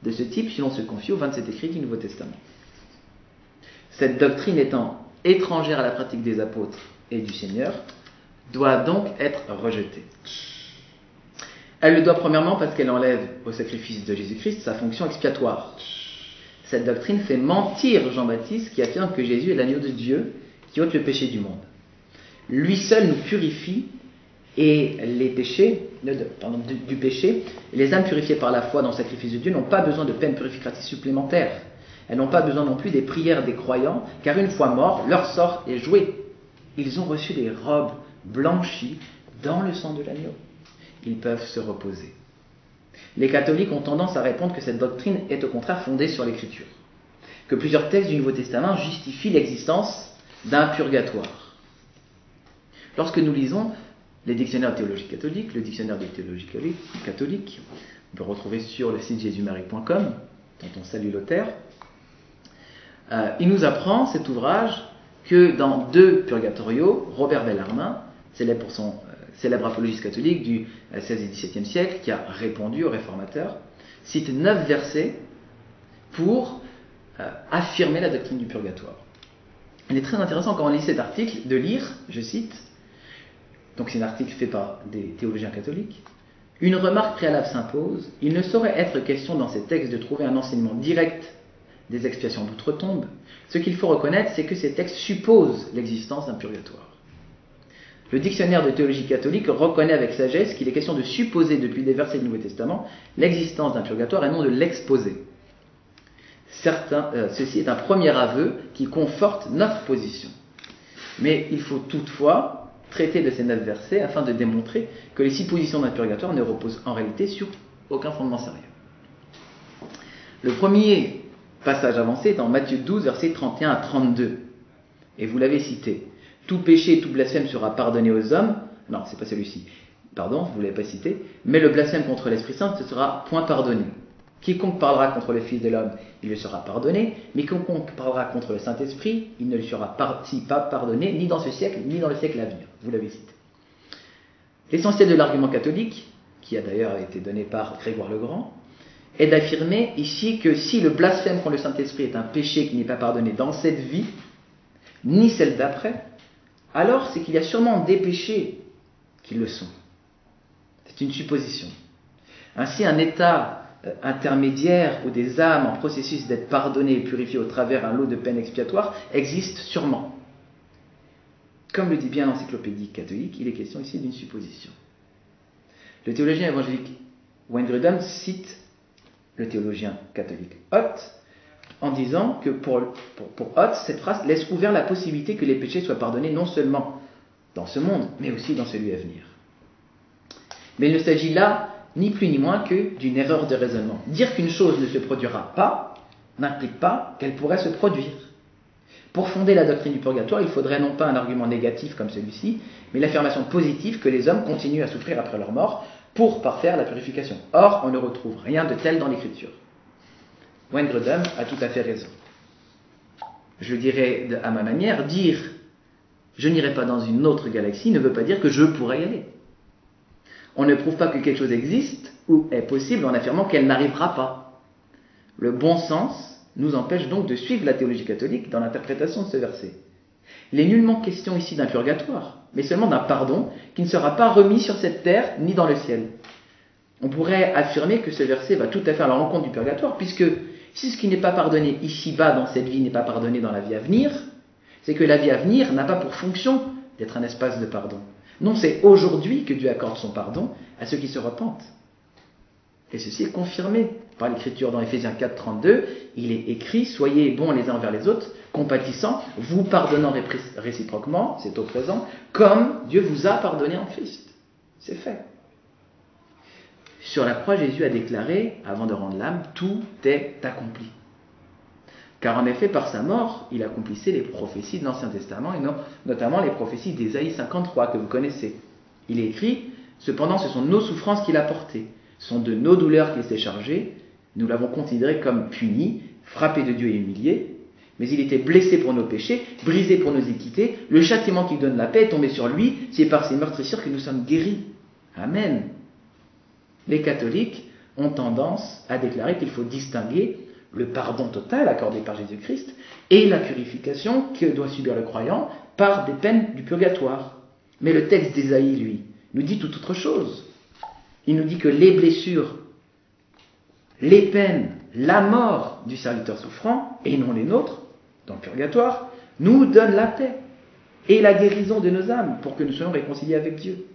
de ce type si l'on se confie aux 27 écrits du Nouveau Testament. Cette doctrine étant étrangère à la pratique des apôtres et du Seigneur, doit donc être rejetée. Elle le doit premièrement parce qu'elle enlève au sacrifice de Jésus-Christ sa fonction expiatoire. Cette doctrine fait mentir Jean-Baptiste qui affirme que Jésus est l'agneau de Dieu qui ôte le péché du monde. Lui seul nous purifie et les péchés, du péché, les âmes purifiées par la foi dans le sacrifice de Dieu n'ont pas besoin de peine purificatrice supplémentaire. Elles n'ont pas besoin non plus des prières des croyants, car une fois morts, leur sort est joué. Ils ont reçu des robes blanchies dans le sang de l'agneau. Ils peuvent se reposer. Les catholiques ont tendance à répondre que cette doctrine est au contraire fondée sur l'Écriture, que plusieurs textes du Nouveau Testament justifient l'existence d'un purgatoire. Lorsque nous lisons les dictionnaires de théologie catholique, le dictionnaire de théologie catholique, on peut retrouver sur le site jésusmarie.com, dont on salue l'auteur, il nous apprend, cet ouvrage, que dans 2 Purgatoriaux, Robert Bellarmin, célèbre pour son célèbre apologiste catholique du XVIe et XVIIe siècle, qui a répondu aux réformateurs, cite 9 versets pour affirmer la doctrine du purgatoire. Il est très intéressant quand on lit cet article de lire, je cite, donc c'est un article fait par des théologiens catholiques, « Une remarque préalable s'impose, il ne saurait être question dans ces textes de trouver un enseignement direct des expiations d'outre-tombe. Ce qu'il faut reconnaître, c'est que ces textes supposent l'existence d'un purgatoire. Le dictionnaire de théologie catholique reconnaît avec sagesse qu'il est question de supposer depuis les versets du Nouveau Testament l'existence d'un purgatoire et non de l'exposer. Ceci est un premier aveu qui conforte notre position. Mais il faut toutefois traiter de ces 9 versets afin de démontrer que les suppositions d'un purgatoire ne reposent en réalité sur aucun fondement sérieux. Le premier passage avancé est dans Matthieu 12, versets 31 à 32. Et vous l'avez cité. Tout péché et tout blasphème sera pardonné aux hommes. Non, c'est pas celui-ci. Pardon, vous ne l'avez pas cité. Mais le blasphème contre l'Esprit Saint ne sera point pardonné. Quiconque parlera contre le Fils de l'homme, il lui sera pardonné. Mais quiconque parlera contre le Saint-Esprit, il ne lui sera pas pardonné, ni dans ce siècle, ni dans le siècle à venir. Vous l'avez cité. L'essentiel de l'argument catholique, qui a d'ailleurs été donné par Grégoire le Grand, est d'affirmer ici que si le blasphème contre le Saint-Esprit est un péché qui n'est pas pardonné dans cette vie, ni celle d'après, alors c'est qu'il y a sûrement des péchés qui le sont. C'est une supposition. Ainsi, un état intermédiaire où des âmes en processus d'être pardonnées et purifiées au travers un lot de peines expiatoires existe sûrement. Comme le dit bien l'encyclopédie catholique, il est question ici d'une supposition. Le théologien évangélique Wayne Grudem cite le théologien catholique Ott en disant que pour Ott, cette phrase laisse ouvert la possibilité que les péchés soient pardonnés non seulement dans ce monde, mais aussi dans celui à venir. Mais il ne s'agit là ni plus ni moins que d'une erreur de raisonnement. Dire qu'une chose ne se produira pas n'implique pas qu'elle pourrait se produire. Pour fonder la doctrine du purgatoire, il faudrait non pas un argument négatif comme celui-ci, mais l'affirmation positive que les hommes continuent à souffrir après leur mort pour parfaire la purification. Or, on ne retrouve rien de tel dans l'Écriture. Wayne Grudem a tout à fait raison. Je dirais à ma manière, dire « je n'irai pas dans une autre galaxie » ne veut pas dire que je pourrais y aller. On ne prouve pas que quelque chose existe ou est possible en affirmant qu'elle n'arrivera pas. Le bon sens nous empêche donc de suivre la théologie catholique dans l'interprétation de ce verset. Il n'est nullement question ici d'un purgatoire, mais seulement d'un pardon qui ne sera pas remis sur cette terre ni dans le ciel. On pourrait affirmer que ce verset va tout à fait à la rencontre du purgatoire, puisque si ce qui n'est pas pardonné ici-bas dans cette vie n'est pas pardonné dans la vie à venir, c'est que la vie à venir n'a pas pour fonction d'être un espace de pardon. Non, c'est aujourd'hui que Dieu accorde son pardon à ceux qui se repentent. Et ceci est confirmé par l'Écriture dans Éphésiens 4, 32. Il est écrit « Soyez bons les uns envers les autres, compatissants, vous pardonnant réciproquement, c'est au présent, comme Dieu vous a pardonné en Christ. » C'est fait. Sur la croix, Jésus a déclaré, avant de rendre l'âme, « Tout est accompli ». Car en effet, par sa mort, il accomplissait les prophéties de l'Ancien Testament, et notamment les prophéties d'Ésaïe 53, que vous connaissez. Il est écrit « Cependant, ce sont nos souffrances qu'il a portées. Ce sont de nos douleurs qu'il s'est chargé. Nous l'avons considéré comme puni, frappé de Dieu et humilié. Mais il était blessé pour nos péchés, brisé pour nos iniquités. Le châtiment qui donne la paix est tombé sur lui. C'est par ses meurtrissures que nous sommes guéris. » Amen. Les catholiques ont tendance à déclarer qu'il faut distinguer le pardon total accordé par Jésus-Christ et la purification que doit subir le croyant par des peines du purgatoire. Mais le texte d'Ésaïe, lui, nous dit tout autre chose. Il nous dit que les blessures, les peines, la mort du serviteur souffrant, et non les nôtres, dans le purgatoire, nous donnent la paix et la guérison de nos âmes pour que nous soyons réconciliés avec Dieu.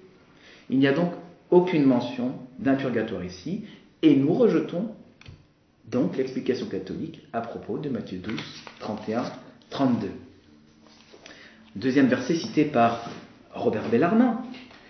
Il n'y a donc aucune mention d'un purgatoire ici, et nous rejetons donc l'explication catholique à propos de Matthieu 12, 31, 32. Deuxième verset cité par Robert Bellarmin.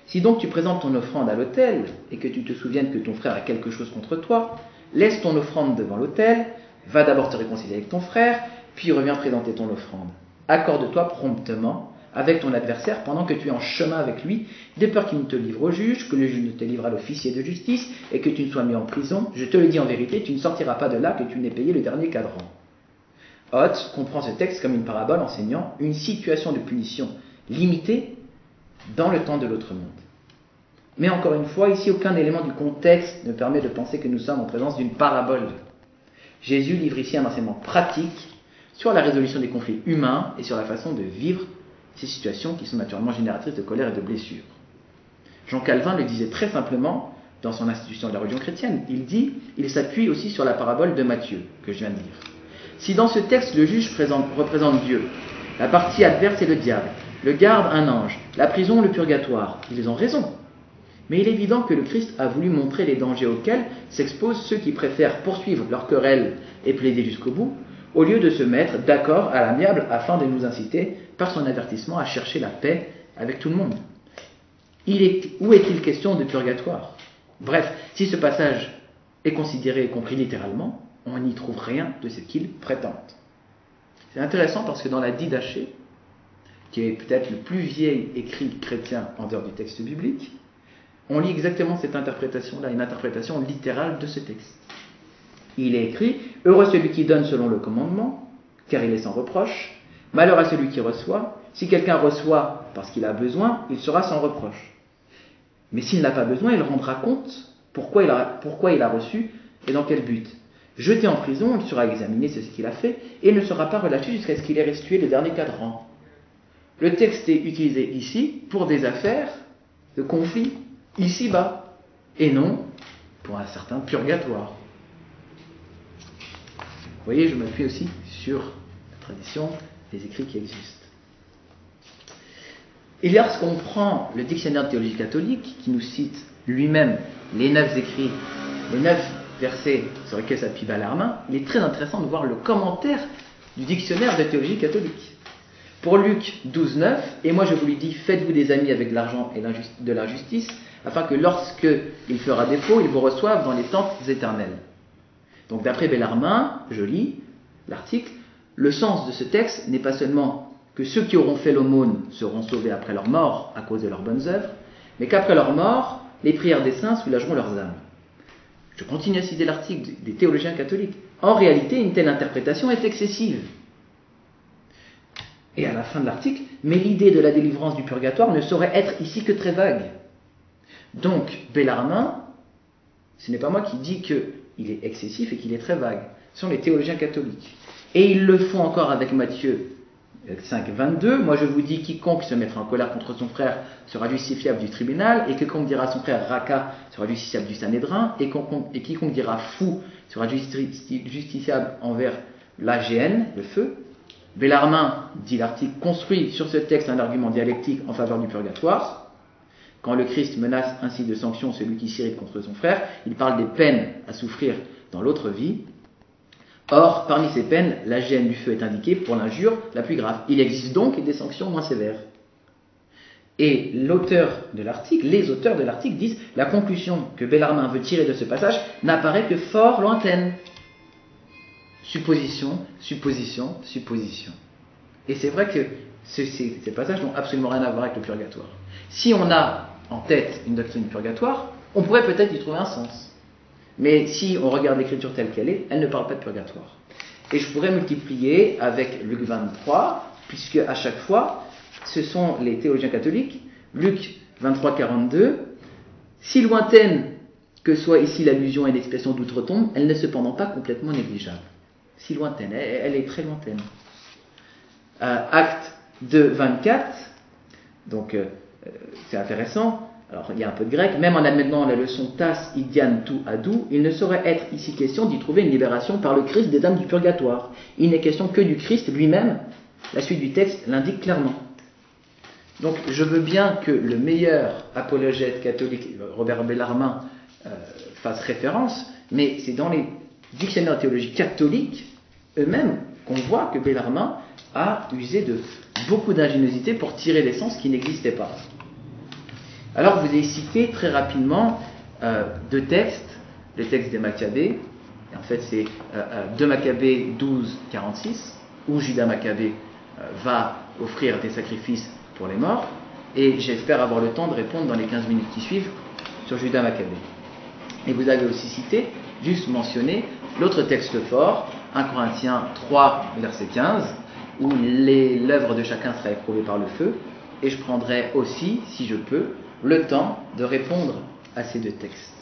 Si donc tu présentes ton offrande à l'autel et que tu te souviennes que ton frère a quelque chose contre toi, laisse ton offrande devant l'autel, va d'abord te réconcilier avec ton frère, puis reviens présenter ton offrande. Accorde-toi promptement avec ton adversaire pendant que tu es en chemin avec lui, de peur qu'il ne te livre au juge, que le juge ne te livre à l'officier de justice et que tu ne sois mis en prison. Je te le dis en vérité, tu ne sortiras pas de là que tu n'aies payé le dernier cadran. Ott comprend ce texte comme une parabole enseignant une situation de punition limitée dans le temps de l'autre monde. Mais encore une fois, ici, aucun élément du contexte ne permet de penser que nous sommes en présence d'une parabole. Jésus livre ici un enseignement pratique sur la résolution des conflits humains et sur la façon de vivre ces situations qui sont naturellement génératrices de colère et de blessures. Jean Calvin le disait très simplement dans son institution de la religion chrétienne. Il s'appuie aussi sur la parabole de Matthieu, que je viens de lire. Si dans ce texte le juge représente Dieu, la partie adverse est le diable, le garde un ange, la prison le purgatoire, ils ont raison. Mais il est évident que le Christ a voulu montrer les dangers auxquels s'exposent ceux qui préfèrent poursuivre leur querelle et plaider jusqu'au bout, au lieu de se mettre d'accord à l'amiable afin de nous inciter, par son avertissement, à chercher la paix avec tout le monde. où est-il question de purgatoire? Bref, si ce passage est considéré et compris littéralement, on n'y trouve rien de ce qu'il prétend. C'est intéressant parce que dans la Didaché, qui est peut-être le plus vieil écrit chrétien en dehors du texte biblique, on lit exactement cette interprétation-là, une interprétation littérale de ce texte. Il est écrit « Heureux celui qui donne selon le commandement, car il est sans reproche. Malheur à celui qui reçoit. Si quelqu'un reçoit parce qu'il a besoin, il sera sans reproche. Mais s'il n'a pas besoin, il rendra compte pourquoi il a reçu et dans quel but. Jeté en prison, il sera examiné, c'est ce qu'il a fait, et ne sera pas relâché jusqu'à ce qu'il ait restitué le dernier cadran. » Le texte est utilisé ici pour des affaires de conflit ici-bas, et non pour un certain purgatoire. Vous voyez, je m'appuie aussi sur la tradition des écrits qui existent. Et lorsqu'on prend le dictionnaire de théologie catholique, qui nous cite lui-même les 9 écrits, les 9 versets sur lesquels s'appuie Bellarmine, il est très intéressant de voir le commentaire du dictionnaire de théologie catholique. Pour Luc 12,9, et moi je vous lui dis, faites-vous des amis avec l'argent et de l'injustice, afin que lorsque il fera défaut, ils vous reçoivent dans les tentes éternelles. Donc d'après Bellarmine, je lis l'article, le sens de ce texte n'est pas seulement que ceux qui auront fait l'aumône seront sauvés après leur mort à cause de leurs bonnes œuvres, mais qu'après leur mort, les prières des saints soulageront leurs âmes. Je continue à citer l'article des théologiens catholiques. En réalité, une telle interprétation est excessive. Et à la fin de l'article, mais l'idée de la délivrance du purgatoire ne saurait être ici que très vague. Donc, Bellarmine, ce n'est pas moi qui dis qu'il est excessif et qu'il est très vague. Ce sont les théologiens catholiques. Et ils le font encore avec Matthieu 5, 22. Moi je vous dis, quiconque se mettra en colère contre son frère sera justifiable du tribunal, et quiconque dira à son frère Raka sera justiciable du Sanhédrin, et quiconque dira fou sera justiciable envers l'AGN, le feu. Bellarmine, dit l'article, construit sur ce texte un argument dialectique en faveur du purgatoire. Quand le Christ menace ainsi de sanctions celui qui s'irrite contre son frère, il parle des peines à souffrir dans l'autre vie. Or, parmi ces peines, la gêne du feu est indiquée pour l'injure la plus grave. Il existe donc des sanctions moins sévères. Et les auteurs de l'article disent « La conclusion que Bellarmine veut tirer de ce passage n'apparaît que fort lointaine. » Supposition, supposition, supposition. Et c'est vrai que ces passages n'ont absolument rien à voir avec le purgatoire. Si on a en tête une doctrine du purgatoire, on pourrait peut-être y trouver un sens. Mais si on regarde l'écriture telle qu'elle est, elle ne parle pas de purgatoire. Et je pourrais multiplier avec Luc 23, puisque à chaque fois, ce sont les théologiens catholiques, Luc 23, 42, si lointaine que soit ici l'allusion et l'expression d'outre-tombe, elle n'est cependant pas complètement négligeable. Si lointaine, elle est très lointaine. Acte 2, 24, donc c'est intéressant. Alors, il y a un peu de grec. Même en admettant la leçon tas idian tou adou, il ne saurait être ici question d'y trouver une libération par le Christ des âmes du purgatoire. Il n'est question que du Christ lui-même. La suite du texte l'indique clairement. Donc, je veux bien que le meilleur apologète catholique, Robert Bellarmine, fasse référence, mais c'est dans les dictionnaires de théologie catholiques eux-mêmes qu'on voit que Bellarmine a usé de beaucoup d'ingéniosité pour tirer des sens qui n'existaient pas. Alors, je vous ai cité très rapidement 2 textes, le texte des Maccabées, et en fait c'est 2 Maccabées 12, 46, où Judas Maccabée va offrir des sacrifices pour les morts, et j'espère avoir le temps de répondre dans les 15 minutes qui suivent sur Judas Maccabée. Et vous avez aussi cité, juste mentionné, l'autre texte fort, 1 Corinthiens 3, verset 15, où l'œuvre de chacun sera éprouvée par le feu, et je prendrai aussi, si je peux, le temps de répondre à ces 2 textes.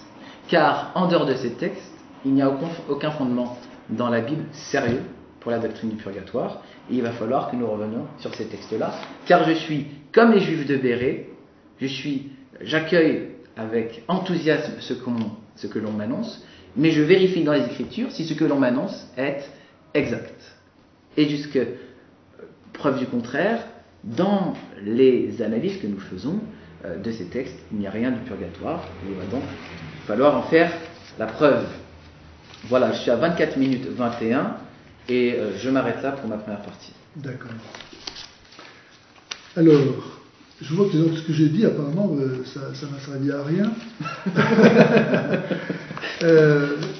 Car en dehors de ces textes, il n'y a aucun fondement dans la Bible sérieux pour la doctrine du purgatoire, et il va falloir que nous revenions sur ces textes-là, car je suis comme les Juifs de Bérée, j'accueille avec enthousiasme ce que l'on m'annonce, mais je vérifie dans les Écritures si ce que l'on m'annonce est exact. Et jusque preuve du contraire, dans les analyses que nous faisons de ces textes, il n'y a rien du purgatoire, il va donc falloir en faire la preuve. Voilà, je suis à 24 minutes 21 et je m'arrête là pour ma première partie. D'accord. Alors, Je vois que ce que j'ai dit, apparemment, ça n'a servi à rien.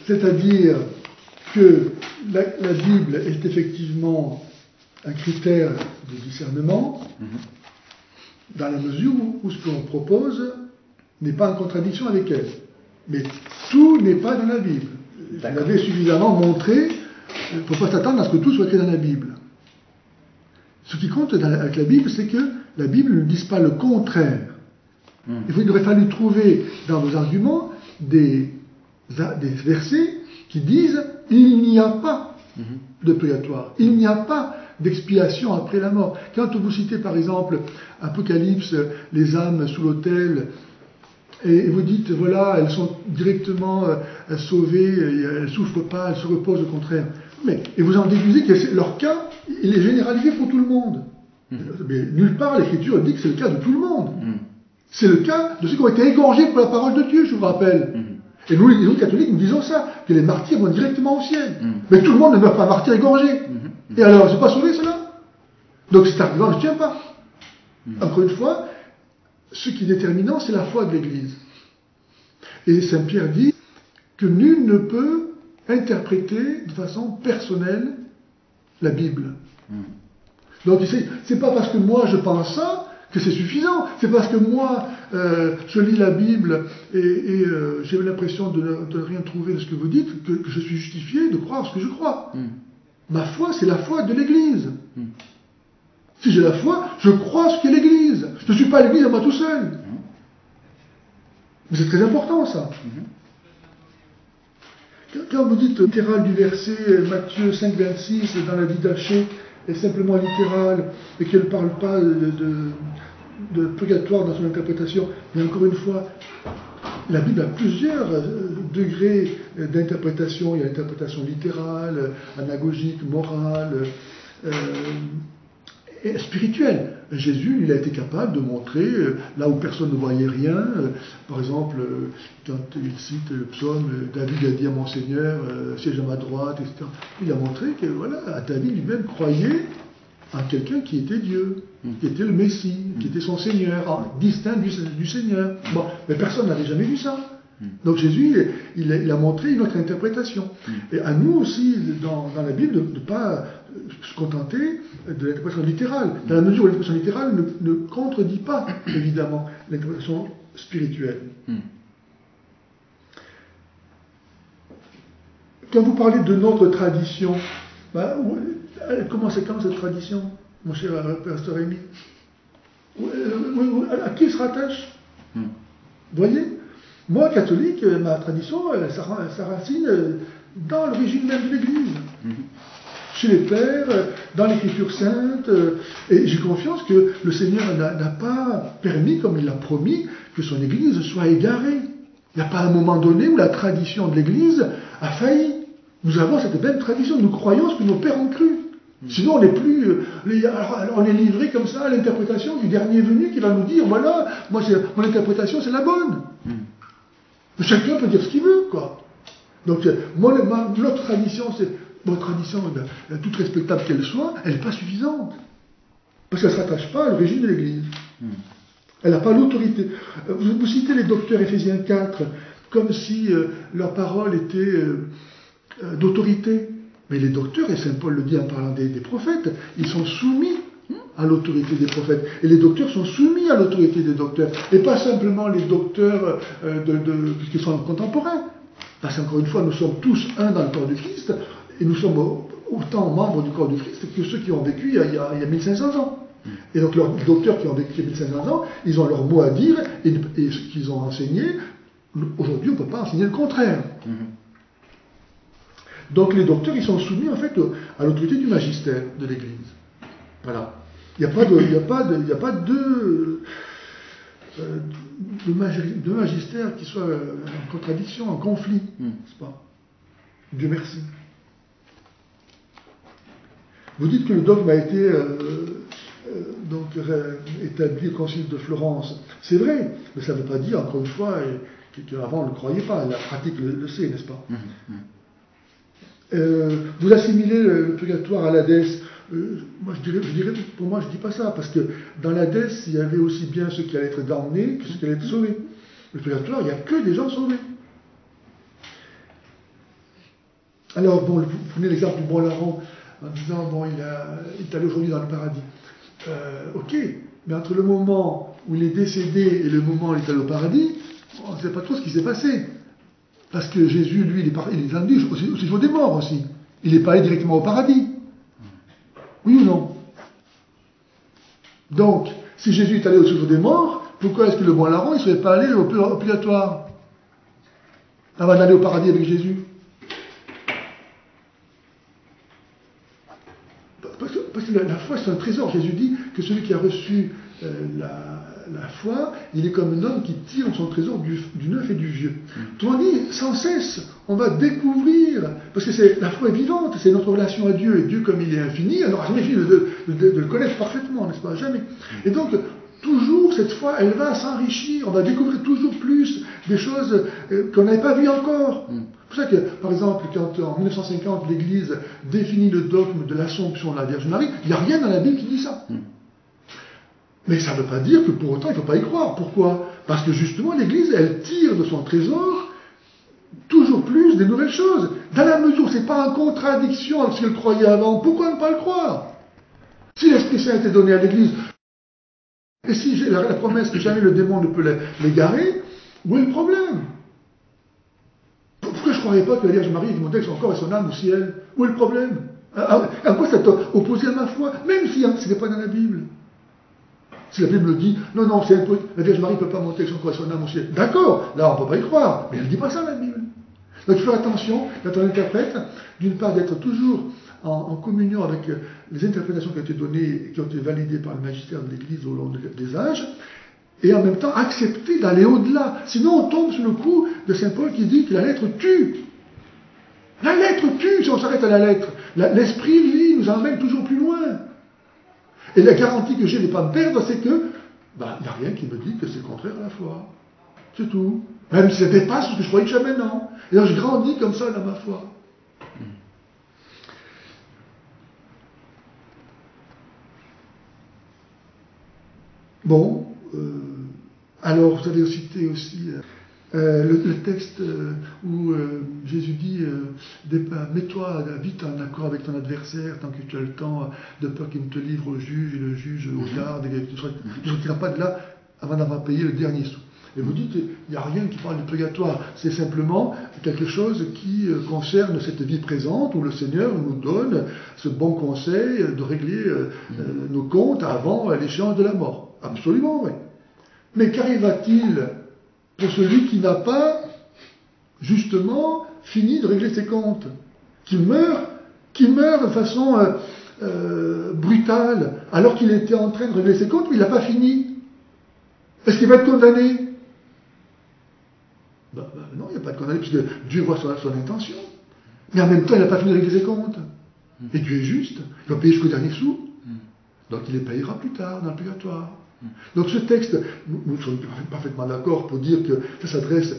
C'est-à-dire que la Bible est effectivement un critère de discernement, dans la mesure où ce qu'on propose n'est pas en contradiction avec elle. Mais tout n'est pas dans la Bible. Vous l'avez suffisamment montré, il ne faut pas s'attendre à ce que tout soit écrit dans la Bible. Ce qui compte avec la Bible, c'est que la Bible ne dise pas le contraire. Il aurait fallu trouver dans vos arguments des versets qui disent « il n'y a pas de purgatoire, il n'y a pas d'expiation après la mort ». Quand vous citez par exemple Apocalypse, les âmes sous l'autel, et vous dites, voilà, elles sont directement sauvées, elles ne souffrent pas, elles se reposent au contraire. Et vous en déduisez que leur cas, il est généralisé pour tout le monde. Mais nulle part l'Écriture dit que c'est le cas de tout le monde. C'est le cas de ceux qui ont été égorgés pour la parole de Dieu, je vous rappelle. Et nous, les catholiques, nous disons ça, que les martyrs vont directement au ciel. Mais tout le monde ne meurt pas martyr égorgé. Et alors, ils ne sont pas sauvés, ceux-là? Donc cet argument ne tient pas. Encore une fois, ce qui est déterminant, c'est la foi de l'Église. Et Saint Pierre dit que nul ne peut interpréter de façon personnelle la Bible. Donc c'est pas parce que moi je pense ça que c'est suffisant. C'est parce que moi je lis la Bible et j'ai l'impression de ne rien trouver de ce que vous dites que je suis justifié de croire ce que je crois. Ma foi, c'est la foi de l'Église. Si j'ai la foi, je crois ce qu'est l'Église. Je ne suis pas l'Église à moi tout seul. Mais c'est très important, ça. Quand vous dites littéral du verset Matthieu 5, 26 dans la vie d'Achée est simplement littérale et qu'elle ne parle pas de purgatoire dans son interprétation, mais encore une fois, la Bible a plusieurs degrés d'interprétation. Il y a l'interprétation littérale, anagogique, morale, et spirituelle. Jésus, il a été capable de montrer, là où personne ne voyait rien, par exemple, quand il cite le psaume, David a dit à mon Seigneur, siège à ma droite, etc. Il a montré que, voilà, David lui-même croyait en quelqu'un qui était Dieu, qui était le Messie, qui était son Seigneur, distinct du Seigneur. Bon, mais personne n'avait jamais vu ça. Donc Jésus, il a montré une autre interprétation. Et à nous aussi, dans la Bible, de ne pas se contenter de l'interprétation littérale, dans la mesure où l'interprétation littérale ne contredit pas, évidemment, l'interprétation spirituelle. Quand vous parlez de notre tradition, elle commence quand cette tradition, mon cher pasteur Rémi? À qui elle se rattache? Vous voyez? Moi, catholique, ma tradition, ça racine dans l'origine même de l'Église. Chez les pères, dans l'Écriture sainte, et j'ai confiance que le Seigneur n'a pas permis, comme il l'a promis, que son Église soit égarée. Il n'y a pas un moment donné où la tradition de l'Église a failli. Nous avons cette même tradition, nous croyons ce que nos pères ont cru. Sinon, on n'est plus, on est livré comme ça à l'interprétation du dernier venu qui va nous dire, voilà, moi, mon interprétation, c'est la bonne. Chacun peut dire ce qu'il veut, quoi. Donc, notre tradition, votre tradition, toute respectable qu'elle soit, elle n'est pas suffisante. Parce qu'elle ne se rattache pas à l'origine de l'Église. Elle n'a pas l'autorité. Vous citez les docteurs Éphésiens 4, comme si leur parole était d'autorité. Mais les docteurs, et Saint Paul le dit en parlant des prophètes, ils sont soumis à l'autorité des prophètes. Et les docteurs sont soumis à l'autorité des docteurs. Et pas simplement les docteurs qui sont contemporains. Parce qu'encore une fois, nous sommes tous un dans le corps du Christ, et nous sommes autant membres du corps du Christ que ceux qui ont vécu il y a 1500 ans. Et donc les docteurs qui ont vécu il y a 1500 ans, ils ont leur mot à dire, et ce qu'ils ont enseigné, aujourd'hui on ne peut pas enseigner le contraire. Donc les docteurs, ils sont soumis en fait à l'autorité du magistère de l'Église. Voilà. Il n'y a pas de magistère qui soit en contradiction, en conflit, n'est-ce pas? Dieu merci. Vous dites que le dogme a été établi au Concile de Florence. C'est vrai, mais ça ne veut pas dire, encore une fois, qu'avant on ne le croyait pas. La pratique le sait, n'est-ce pas? Vous assimilez le purgatoire à l'Hadès. moi je dirais, pour moi je dis pas ça, parce que dans l'Hadès, il y avait aussi bien ceux qui allaient être damnés que ceux qui allaient être sauvés. Le purgatoire, il n'y a que des gens sauvés. Alors, bon, vous prenez l'exemple du bon larron, en disant, bon, il est allé aujourd'hui dans le paradis. Ok, mais entre le moment où il est décédé et le moment où il est allé au paradis, on ne sait pas trop ce qui s'est passé. Parce que Jésus, lui, il est allé au séjour des morts aussi. Il n'est pas allé directement au paradis. Oui ou non? Donc, si Jésus est allé au séjour des morts, pourquoi est-ce que le bon larron ne serait pas allé au purgatoire avant d'aller au paradis avec Jésus? Parce que la foi, c'est un trésor. Jésus dit que celui qui a reçu la foi, il est comme un homme qui tire son trésor du neuf et du vieux. Autrement dit, sans cesse, on va découvrir, parce que la foi est vivante, c'est notre relation à Dieu, et Dieu, comme il est infini, on n'aura jamais fini de le connaître parfaitement, n'est-ce pas? Jamais. Et donc, toujours, cette foi, elle va s'enrichir, on va découvrir toujours plus des choses qu'on n'avait pas vues encore. C'est pour ça que, par exemple, quand en 1950, l'Église définit le dogme de l'Assomption de la Vierge Marie, il n'y a rien dans la Bible qui dit ça. Mais ça ne veut pas dire que pour autant il ne faut pas y croire. Pourquoi? Parce que justement, l'Église, elle tire de son trésor toujours plus des nouvelles choses. Dans la mesure où ce n'est pas en contradiction avec ce qu'elle croyait avant, pourquoi ne pas le croire? Si l'Esprit Saint était donné à l'Église, et si j'ai la promesse que jamais le démon ne peut l'égarer, où est le problème? Pourquoi je ne croirais pas que la Vierge Marie est montée avec son corps et son âme au ciel? Où est le problème? À quoi ça t'a opposé à ma foi? Même si ce n'est pas dans la Bible. Si la Bible dit, non, la Vierge Marie ne peut pas monter avec son corps et son âme au ciel. D'accord, là on ne peut pas y croire, mais elle ne dit pas ça la Bible. Donc il faut faire attention, quand on interprète, d'une part d'être toujours en communion avec les interprétations qui ont été données et qui ont été validées par le magistère de l'Église au long des âges, et en même temps accepter d'aller au-delà. Sinon on tombe sous le coup de Saint Paul qui dit que la lettre tue. La lettre tue si on s'arrête à la lettre. L'esprit, lui, nous emmène toujours plus loin. Et la garantie que j'ai de ne pas me perdre, c'est que il n'y a rien qui me dit que c'est contraire à la foi. C'est tout. Même si ça dépasse ce que je croyais déjà maintenant. Et alors je grandis comme ça dans ma foi. Bon, alors vous avez cité aussi le texte où Jésus dit mets-toi vite en accord avec ton adversaire tant que tu as le temps, de peur qu'il ne te livre au juge et le juge au garde, et tu ne sortiras pas de là avant d'avoir payé le dernier sou. Et vous dites, il n'y a rien qui parle du purgatoire, c'est simplement quelque chose qui concerne cette vie présente où le Seigneur nous donne ce bon conseil de régler nos comptes avant l'échéance de la mort. Absolument, oui. Mais qu'arriva-t-il pour celui qui n'a pas, justement, fini de régler ses comptes? Qui meurt de façon brutale, alors qu'il était en train de régler ses comptes, mais il n'a pas fini. Est-ce qu'il va être condamné? Non, il n'y a pas de condamné, puisque Dieu voit son intention. Mais en même temps, il n'a pas fini de régler ses comptes. Et Dieu est juste, il va payer jusqu'au dernier sou. Donc il les payera plus tard, dans le purgatoire. Donc ce texte, nous sommes parfaitement d'accord pour dire que ça s'adresse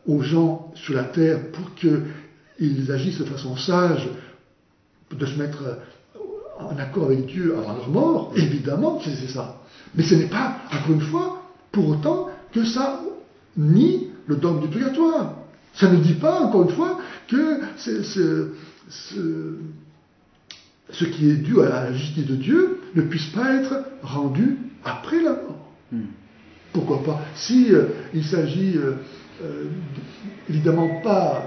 aux gens sur la terre pour qu'ils agissent de façon sage, de se mettre en accord avec Dieu avant leur mort. Évidemment que c'est ça. Mais ce n'est pas, encore une fois, pour autant que ça nie le dogme du purgatoire. Ça ne dit pas, encore une fois, que ce qui est dû à la justice de Dieu ne puisse pas être rendu après la mort. Pourquoi pas? Si il s'agit évidemment pas,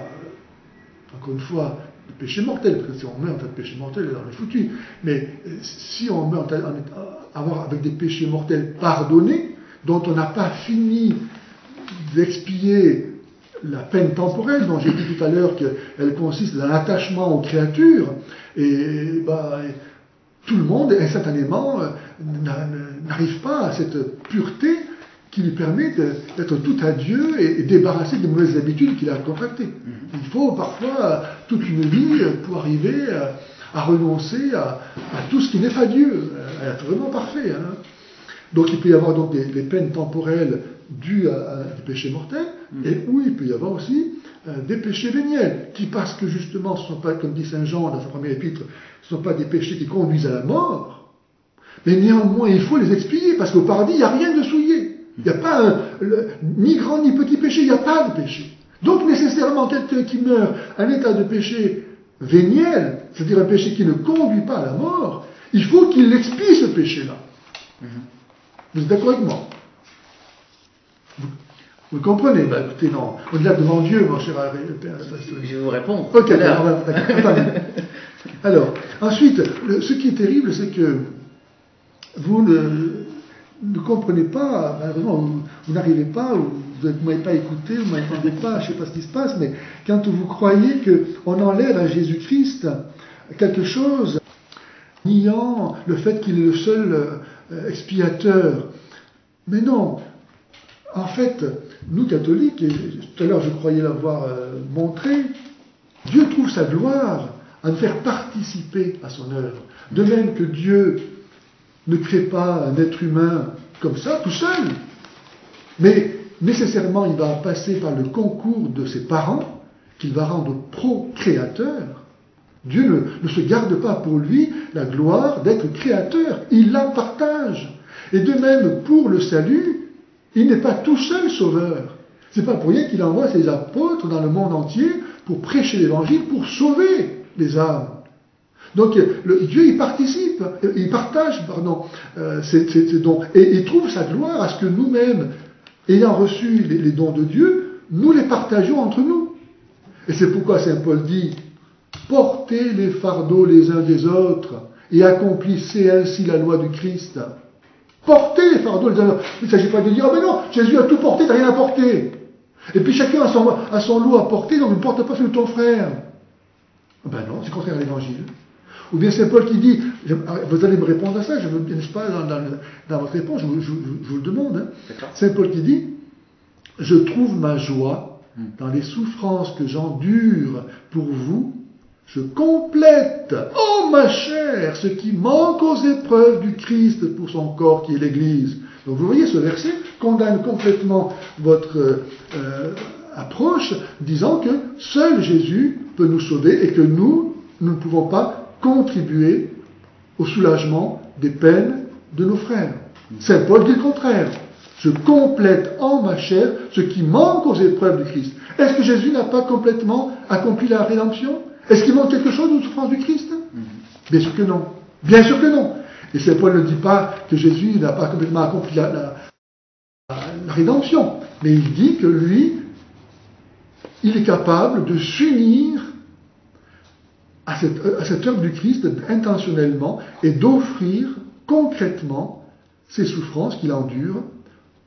encore une fois, de péché mortel, parce que si on meurt en tas de péché mortel, on est foutu. Mais si on meurt avec des péchés mortels pardonnés, dont on n'a pas fini d'expier la peine temporelle, dont j'ai dit tout à l'heure qu'elle consiste dans l'attachement aux créatures, et tout le monde, instantanément, n'arrive pas à cette pureté qui lui permet d'être tout à Dieu et débarrassé des mauvaises habitudes qu'il a contractées. Il faut parfois toute une vie pour arriver à renoncer à tout ce qui n'est pas Dieu, à être vraiment parfait. Hein. Donc il peut y avoir donc des peines temporelles dues à des péchés mortels, et où il peut y avoir aussi des péchés véniels, qui parce que justement ce ne sont pas, comme dit Saint Jean dans sa première épître, ce ne sont pas des péchés qui conduisent à la mort, mais néanmoins il faut les expier, parce qu'au paradis il n'y a rien de souillé. Il n'y a pas ni grand ni petit péché, il n'y a pas de péché. Donc nécessairement quelqu'un qui meurt à un état de péché véniel, c'est-à-dire un péché qui ne conduit pas à la mort, il faut qu'il expie ce péché-là. Vous êtes d'accord avec moi? Vous comprenez? Ben, écoutez, non. On est là devant Dieu, mon cher Père. Je vais vous répondre. Ok, d'accord. Alors, ensuite, ce qui est terrible, c'est que vous ne comprenez pas, malheureusement, vous n'arrivez pas, ou vous ne m'avez pas écouté, vous ne m'entendez pas, je ne sais pas ce qui se passe, mais quand vous croyez qu'on enlève à Jésus-Christ quelque chose, niant le fait qu'il est le seul expiateur. Mais non, en fait, nous catholiques, et tout à l'heure je croyais l'avoir montré, Dieu trouve sa gloire à nous faire participer à son œuvre. De même que Dieu ne crée pas un être humain comme ça, tout seul, mais nécessairement il va passer par le concours de ses parents, qu'il va rendre procréateurs. Dieu ne se garde pas pour lui la gloire d'être créateur, il la partage. Et de même, pour le salut, il n'est pas tout seul sauveur. C'est pas pour rien qu'il envoie ses apôtres dans le monde entier pour prêcher l'évangile, pour sauver les âmes. Donc Dieu y participe, il partage ces dons, et il trouve sa gloire à ce que nous-mêmes, ayant reçu les dons de Dieu, nous les partageons entre nous. Et c'est pourquoi Saint Paul dit: portez les fardeaux les uns des autres et accomplissez ainsi la loi du Christ. Portez les fardeaux les uns des autres. Il ne s'agit pas de dire: ah ben non, Jésus a tout porté, t'as rien à porter. Et puis chacun a son lot à porter, donc ne porte pas celui de ton frère. Ben non, c'est contraire à l'évangile. Ou bien Saint Paul qui dit, vous allez me répondre à ça, je ne veux pas dans votre réponse, je vous le demande. Hein. Saint Paul qui dit: je trouve ma joie dans les souffrances que j'endure pour vous. Je complète, oh ma chère, ce qui manque aux épreuves du Christ pour son corps qui est l'Église. Donc vous voyez, ce verset condamne complètement votre approche, disant que seul Jésus peut nous sauver et que nous ne pouvons pas contribuer au soulagement des peines de nos frères. Saint Paul dit le contraire. Je complète en ma chair ce qui manque aux épreuves du Christ. Est-ce que Jésus n'a pas complètement accompli la rédemption? Est-ce qu'il manque quelque chose aux souffrances du Christ? Bien sûr que non. Bien sûr que non. Et Saint Paul ne dit pas que Jésus n'a pas complètement accompli la rédemption. Mais il dit que lui, il est capable de s'unir à cette œuvre du Christ intentionnellement et d'offrir concrètement ces souffrances qu'il endure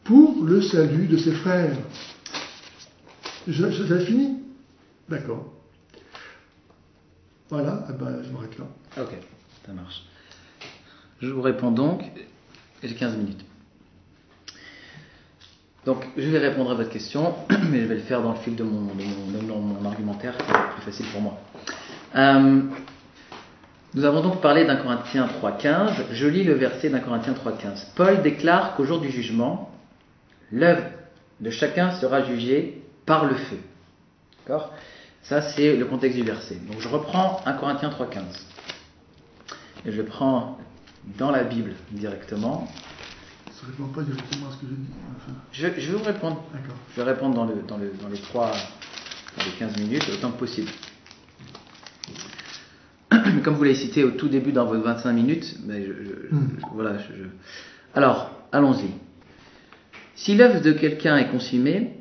pour le salut de ses frères. J'ai fini? D'accord. Voilà, je m'arrête là. Ok, ça marche. Je vous réponds donc, j'ai 15 minutes. Donc, je vais répondre à votre question, mais je vais le faire dans le fil de mon argumentaire, qui est plus facile pour moi. Nous avons donc parlé d'un Corinthiens 3,15. Je lis le verset d'un Corinthiens 3,15. Paul déclare qu'au jour du jugement, l'œuvre de chacun sera jugée par le feu. D'accord ? Ça, c'est le contexte du verset. Donc, je reprends 1 Corinthiens 3,15. Et je prends dans la Bible directement. Ça ne répond pas directement à ce que j'ai dit. Enfin. Je vais vous répondre. D'accord. Je vais répondre dans les 15 minutes, autant que possible. Comme vous l'avez cité au tout début dans vos 25 minutes, mais Alors, allons-y. Si l'œuvre de quelqu'un est consumée,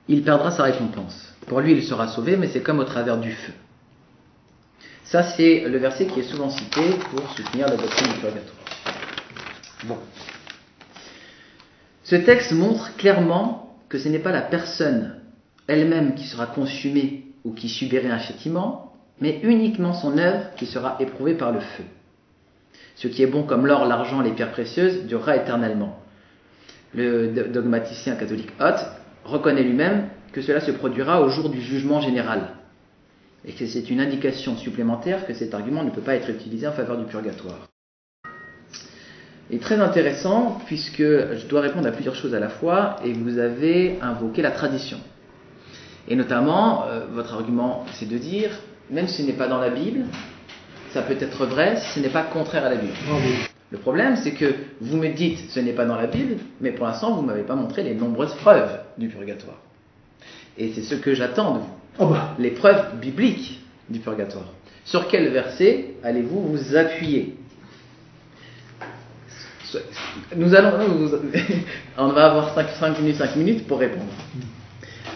il perdra sa récompense. Pour lui, il sera sauvé, mais c'est comme au travers du feu. Ça, c'est le verset qui est souvent cité pour soutenir la doctrine du purgatoire. Bon. Ce texte montre clairement que ce n'est pas la personne elle-même qui sera consumée ou qui subirait un châtiment, mais uniquement son œuvre qui sera éprouvée par le feu. Ce qui est bon comme l'or, l'argent, les pierres précieuses durera éternellement. Le dogmaticien catholique Hutt reconnaît lui-même que cela se produira au jour du jugement général, et que c'est une indication supplémentaire que cet argument ne peut pas être utilisé en faveur du purgatoire. Et très intéressant, puisque je dois répondre à plusieurs choses à la fois, et vous avez invoqué la tradition. Et notamment, votre argument, c'est de dire, même si ce n'est pas dans la Bible, ça peut être vrai si ce n'est pas contraire à la Bible. Bravo. Le problème, c'est que vous me dites ce n'est pas dans la Bible, mais pour l'instant, vous ne m'avez pas montré les nombreuses preuves du purgatoire. Et c'est ce que j'attends de vous. Ah bah, Les preuves bibliques du purgatoire. Sur quel verset allez-vous vous appuyer? Nous allons, on va avoir 5 minutes pour répondre.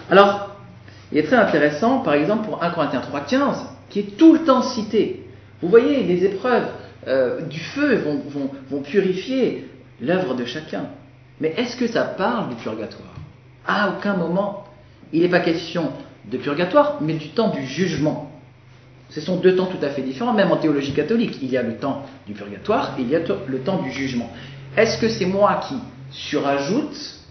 Alors, il est très intéressant, par exemple, pour 1 Corinthiens 3,15, qui est tout le temps cité. Vous voyez, les épreuves du feu vont purifier l'œuvre de chacun. Mais est-ce que ça parle du purgatoire? À aucun moment. Il n'est pas question de purgatoire, mais du temps du jugement. Ce sont deux temps tout à fait différents, même en théologie catholique. Il y a le temps du purgatoire et il y a le temps du jugement. Est-ce que c'est moi qui surajoute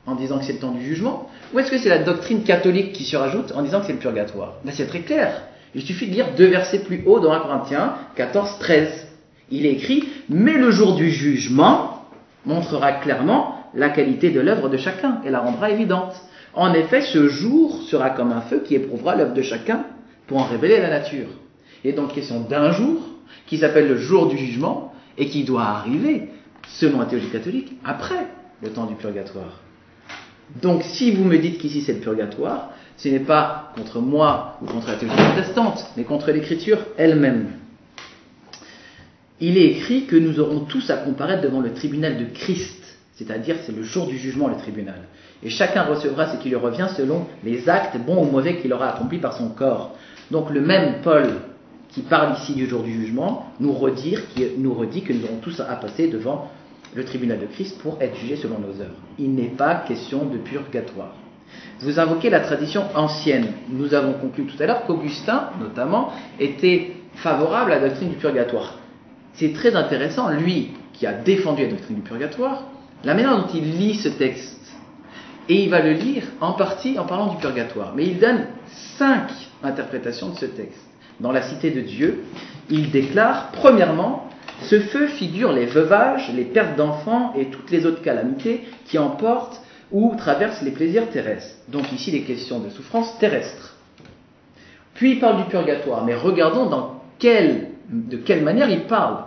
en disant que c'est le temps du jugement, ou est-ce que c'est la doctrine catholique qui surajoute en disant que c'est le purgatoire? Ben, c'est très clair. Il suffit de lire 2 versets plus haut dans 1 Corinthiens 14, 13. Il est écrit « Mais le jour du jugement montrera clairement la qualité de l'œuvre de chacun et la rendra évidente. En effet, ce jour sera comme un feu qui éprouvera l'œuvre de chacun pour en révéler la nature. » Il est donc question d'un jour qui s'appelle le jour du jugement et qui doit arriver, selon la théologie catholique, après le temps du purgatoire. Donc si vous me dites qu'ici c'est le purgatoire, ce n'est pas contre moi ou contre la théologie protestante, mais contre l'écriture elle-même. Il est écrit que nous aurons tous à comparaître devant le tribunal de Christ, c'est-à-dire c'est le jour du jugement, le tribunal. Et chacun recevra ce qui lui revient selon les actes bons ou mauvais qu'il aura accomplis par son corps. Donc le même Paul qui parle ici du jour du jugement nous redit que nous aurons tous à passer devant le tribunal de Christ pour être jugés selon nos œuvres. Il n'est pas question de purgatoire. Vous invoquez la tradition ancienne. Nous avons conclu tout à l'heure qu'Augustin, notamment, était favorable à la doctrine du purgatoire. C'est très intéressant, lui qui a défendu la doctrine du purgatoire, la manière dont il lit ce texte. Et il va le lire en partie en parlant du purgatoire. Mais il donne 5 interprétations de ce texte. Dans la Cité de Dieu, il déclare, premièrement, ce feu figure les veuvages, les pertes d'enfants et toutes les autres calamités qui emportent ou traversent les plaisirs terrestres. Donc ici, les questions de souffrance terrestre. Puis il parle du purgatoire, mais regardons de quelle manière il parle.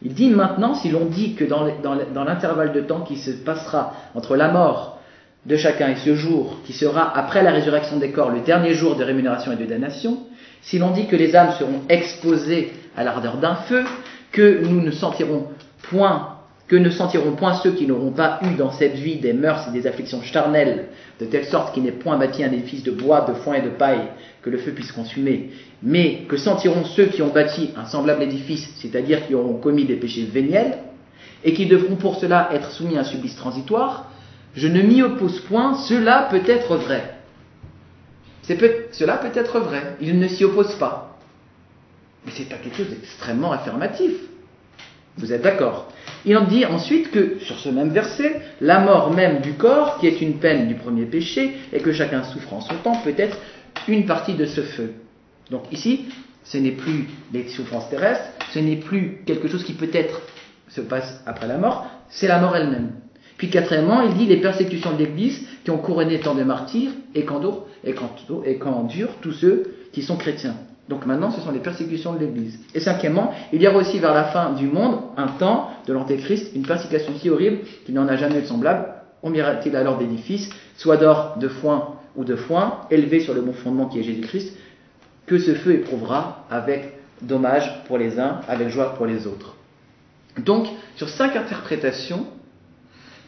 Il dit maintenant, si l'on dit que dans l'intervalle de temps qui se passera entre la mort de chacun et ce jour, qui sera après la résurrection des corps, le dernier jour de rémunération et de damnation, si l'on dit que les âmes seront exposées à l'ardeur d'un feu, que ne sentiront point ceux qui n'auront pas eu dans cette vie des mœurs et des afflictions charnelles, de telle sorte qu'il n'ait point bâti un édifice de bois, de foin et de paille, que le feu puisse consumer, mais que sentiront ceux qui ont bâti un semblable édifice, c'est-à-dire qui auront commis des péchés véniels, et qui devront pour cela être soumis à un supplice transitoire, je ne m'y oppose point, cela peut être vrai. Cela peut être vrai, il ne s'y oppose pas. Mais c'est pas quelque chose d'extrêmement affirmatif. Vous êtes d'accord? Il en dit ensuite que, sur ce même verset, la mort même du corps, qui est une peine du premier péché, et que chacun souffre en son temps, peut être une partie de ce feu. Donc ici, ce n'est plus les souffrances terrestres, ce n'est plus quelque chose qui peut-être se passe après la mort, c'est la mort elle-même. Puis quatrièmement, il dit les persécutions de l'Église qui ont couronné tant de martyrs et qu'endurent tous ceux qui sont chrétiens. Donc maintenant, ce sont les persécutions de l'Église. Et cinquièmement, il y aura aussi vers la fin du monde un temps de l'Antéchrist, une persécution si horrible qu'il n'en a jamais eu de semblable. On t il alors d'édifices, soit d'or, de foin ou de foin, élevés sur le bon fondement qui est Jésus-Christ, que ce feu éprouvera avec dommage pour les uns, avec joie pour les autres. Donc, sur 5 interprétations,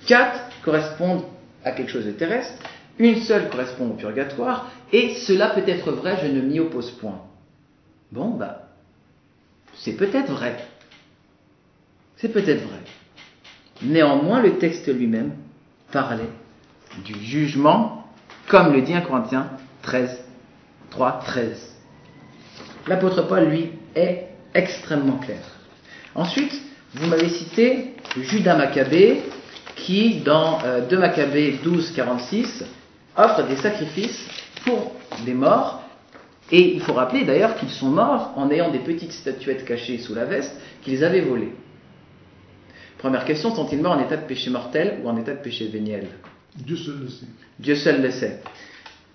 4 correspondent à quelque chose de terrestre, une seule correspond au purgatoire, et cela peut être vrai, je ne m'y oppose point. Bon, c'est peut-être vrai. C'est peut-être vrai. Néanmoins, le texte lui-même parlait du jugement, comme le dit 1 Corinthiens 3, 13. L'apôtre Paul, lui, est extrêmement clair. Ensuite, vous m'avez cité Judas Maccabée, qui, dans 2 Maccabées 12, 46, offre des sacrifices pour des morts. Et il faut rappeler d'ailleurs qu'ils sont morts en ayant des petites statuettes cachées sous la veste qu'ils avaient volées. Première question, sont-ils morts en état de péché mortel ou en état de péché véniel? Dieu seul le sait. Dieu seul le sait.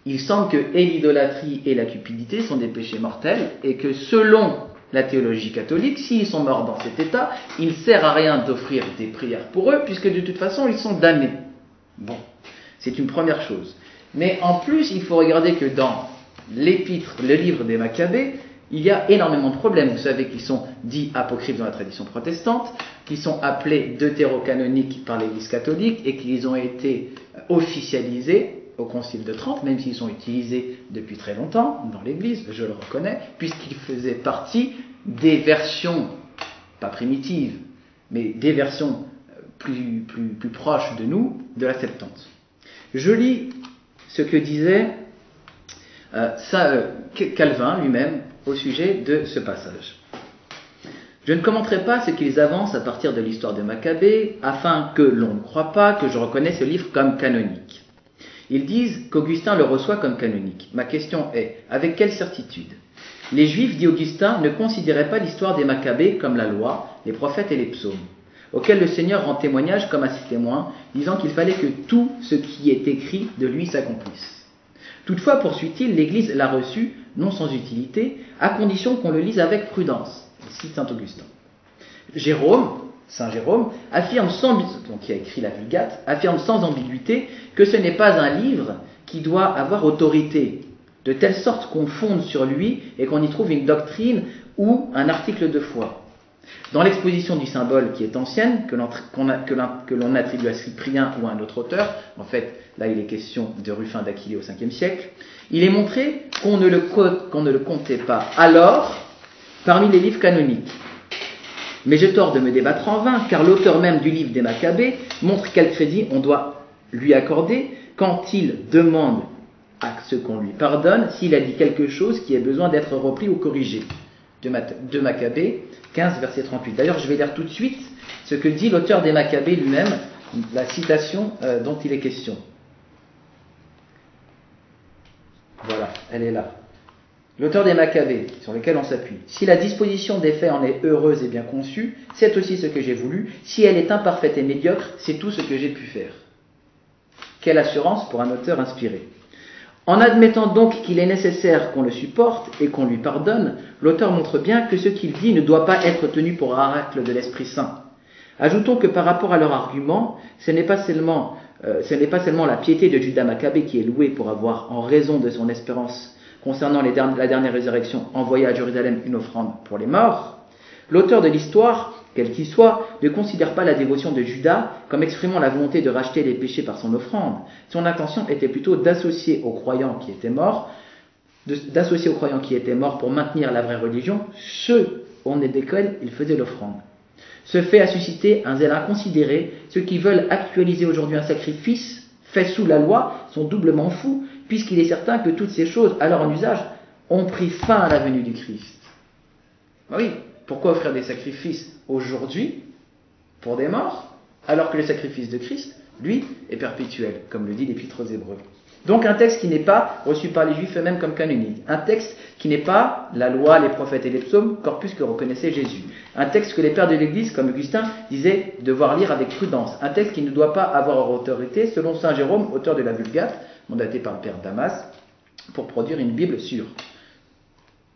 il semble que et l'idolâtrie et la cupidité sont des péchés mortels et que selon la théologie catholique, s'ils sont morts dans cet état, il ne sert à rien d'offrir des prières pour eux puisque de toute façon ils sont damnés. Bon, c'est une première chose. Mais en plus, il faut regarder que dans l'épître, le livre des Maccabées, il y a énormément de problèmes. Vous savez qu'ils sont dits apocryphes dans la tradition protestante, qu'ils sont appelés deutérocanoniques par l'Église catholique et qu'ils ont été officialisés au Concile de Trente, même s'ils sont utilisés depuis très longtemps dans l'Église, je le reconnais, puisqu'ils faisaient partie des versions, pas primitives, mais des versions plus proches de nous, de la Septante. Je lis ce que disait Calvin lui-même au sujet de ce passage. Je ne commenterai pas ce qu'ils avancent à partir de l'histoire de Maccabée, afin que l'on ne croie pas que je reconnais ce livre comme canonique. Ils disent qu'Augustin le reçoit comme canonique. Ma question est, avec quelle certitude ? Les Juifs, dit Augustin, ne considéraient pas l'histoire des Maccabées comme la loi, les prophètes et les psaumes, auxquels le Seigneur rend témoignage comme à ses témoins, disant qu'il fallait que tout ce qui est écrit de lui s'accomplisse. Toutefois, poursuit-il, l'Église l'a reçu, non sans utilité, à condition qu'on le lise avec prudence. Il cite saint Augustin. Saint Jérôme, affirme qui a écrit la Vulgate, affirme sans ambiguïté que ce n'est pas un livre qui doit avoir autorité, de telle sorte qu'on fonde sur lui et qu'on y trouve une doctrine ou un article de foi. Dans l'exposition du symbole qui est ancienne, que l'on attribue à Cyprien ou à un autre auteur, en fait, là il est question de Rufin d'Aquilée au Ve siècle, il est montré qu'on ne le comptait pas alors parmi les livres canoniques. Mais j'ai tort de me débattre en vain, car l'auteur même du livre des Maccabées montre quel crédit on doit lui accorder quand il demande à ce qu'on lui pardonne s'il a dit quelque chose qui ait besoin d'être repris ou corrigé. De Maccabées 15, verset 38. D'ailleurs, je vais lire tout de suite ce que dit l'auteur des Maccabées lui-même, la citation dont il est question. Voilà, elle est là. L'auteur des Maccabées, sur lequel on s'appuie. Si la disposition des faits en est heureuse et bien conçue, c'est aussi ce que j'ai voulu. Si elle est imparfaite et médiocre, c'est tout ce que j'ai pu faire. Quelle assurance pour un auteur inspiré. En admettant donc qu'il est nécessaire qu'on le supporte et qu'on lui pardonne, l'auteur montre bien que ce qu'il dit ne doit pas être tenu pour oracle de l'Esprit Saint. Ajoutons que par rapport à leur argument, ce n'est pas seulement la piété de Judas Maccabée qui est louée pour avoir, en raison de son espérance concernant la dernière résurrection, envoyé à Jérusalem une offrande pour les morts. L'auteur de l'histoire, quel qu'il soit, ne considère pas la dévotion de Judas comme exprimant la volonté de racheter les péchés par son offrande. Son intention était plutôt d'associer aux croyants qui étaient morts pour maintenir la vraie religion, ceux au nez desquels il faisait l'offrande. Ce fait a suscité un zèle inconsidéré. Ceux qui veulent actualiser aujourd'hui un sacrifice fait sous la loi sont doublement fous, puisqu'il est certain que toutes ces choses, alors en usage, ont pris fin à la venue du Christ. Oui, pourquoi offrir des sacrifices aujourd'hui pour des morts, alors que le sacrifice de Christ, lui, est perpétuel, comme le dit l'Épître aux Hébreux. Donc un texte qui n'est pas reçu par les Juifs eux-mêmes comme canonique. Un texte qui n'est pas la loi, les prophètes et les psaumes, corpus que reconnaissait Jésus. Un texte que les pères de l'Église, comme Augustin, disaient devoir lire avec prudence. Un texte qui ne doit pas avoir autorité, selon saint Jérôme, auteur de la Vulgate, mandaté par le père Damas, pour produire une Bible sûre.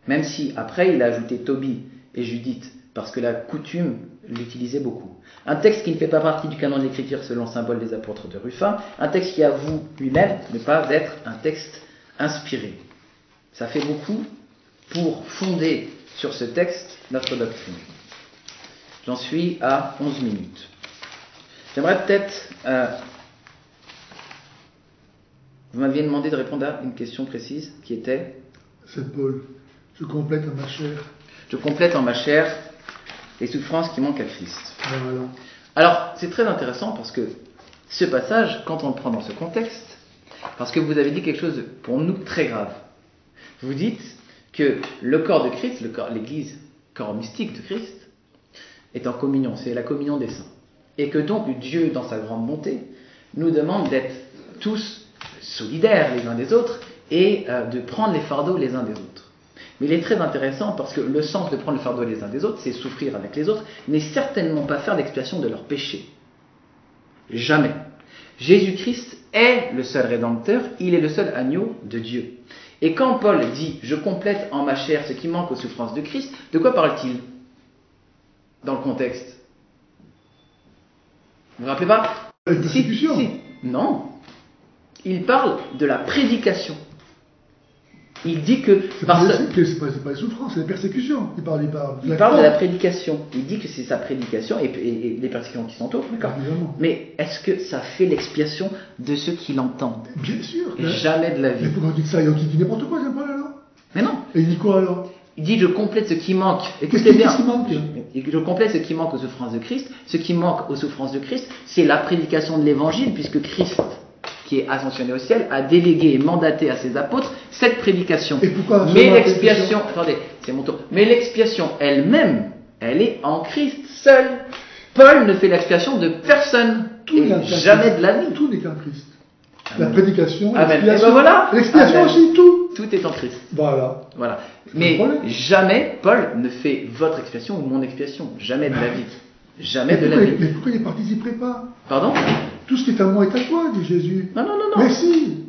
Même si, après, il a ajouté Tobie et Judith, parce que la coutume l'utilisait beaucoup. Un texte qui ne fait pas partie du canon de l'écriture selon le symbole des apôtres de Rufin, un texte qui avoue lui-même ne pas être un texte inspiré. Ça fait beaucoup pour fonder sur ce texte notre doctrine. J'en suis à 11 minutes. J'aimerais peut-être... vous m'aviez demandé de répondre à une question précise qui était... C'est Paul. Je complète en ma chair. Je complète en ma chair les souffrances qui manquent à Christ. Voilà. Alors, c'est très intéressant parce que ce passage, quand on le prend dans ce contexte, parce que vous avez dit quelque chose de, pour nous, très grave. Vous dites que le corps de Christ, l'Église, corps mystique de Christ, est en communion, c'est la communion des saints. Et que donc Dieu, dans sa grande bonté, nous demande d'être tous solidaires les uns des autres et de prendre les fardeaux les uns des autres. Mais il est très intéressant parce que le sens de prendre le fardeau les uns des autres, c'est souffrir avec les autres, n'est certainement pas faire l'expiation de leurs péchés. Jamais. Jésus-Christ est le seul rédempteur, il est le seul agneau de Dieu. Et quand Paul dit « Je complète en ma chair ce qui manque aux souffrances de Christ », de quoi parle-t-il dans le contexte? Vous vous rappelez pas? La persécution. Non. Il parle de la prédication. Il dit que... C'est pas les souffrances, c'est les persécutions. Il parle de la prédication. Il dit que c'est sa prédication et les persécutions qui s'entourent, d'accord. Mais est-ce que ça fait l'expiation de ceux qui l'entendent? Bien sûr. Jamais de la vie. Mais pourquoi on dit ça? Il dit n'importe quoi, Saint-Paul, alors? Mais non. Et il dit quoi, alors? Il dit je complète ce qui manque. Écoutez bien. Qu'est-ce qui manque? Je complète ce qui manque aux souffrances de Christ. Ce qui manque aux souffrances de Christ, c'est la prédication de l'évangile, puisque Christ, qui est ascensionné au ciel, a délégué et mandaté à ses apôtres cette prédication. Et pourquoi? Mais l'expiation, attendez, c'est mon tour. Mais l'expiation elle-même, elle est en Christ seul. Paul ne fait l'expiation de personne. Jamais de la vie. Tout n'est qu'en Christ. La prédication, Amen. l'expiation, voilà. l'expiation aussi, tout. Tout est en Christ. Voilà. Mais jamais Paul ne fait votre expiation ou mon expiation. Jamais de la vie. Jamais de la vie. Mais pourquoi il ne participerait pas? Pardon? Tout ce qui est à moi est à toi, dit Jésus. Non. Mais si.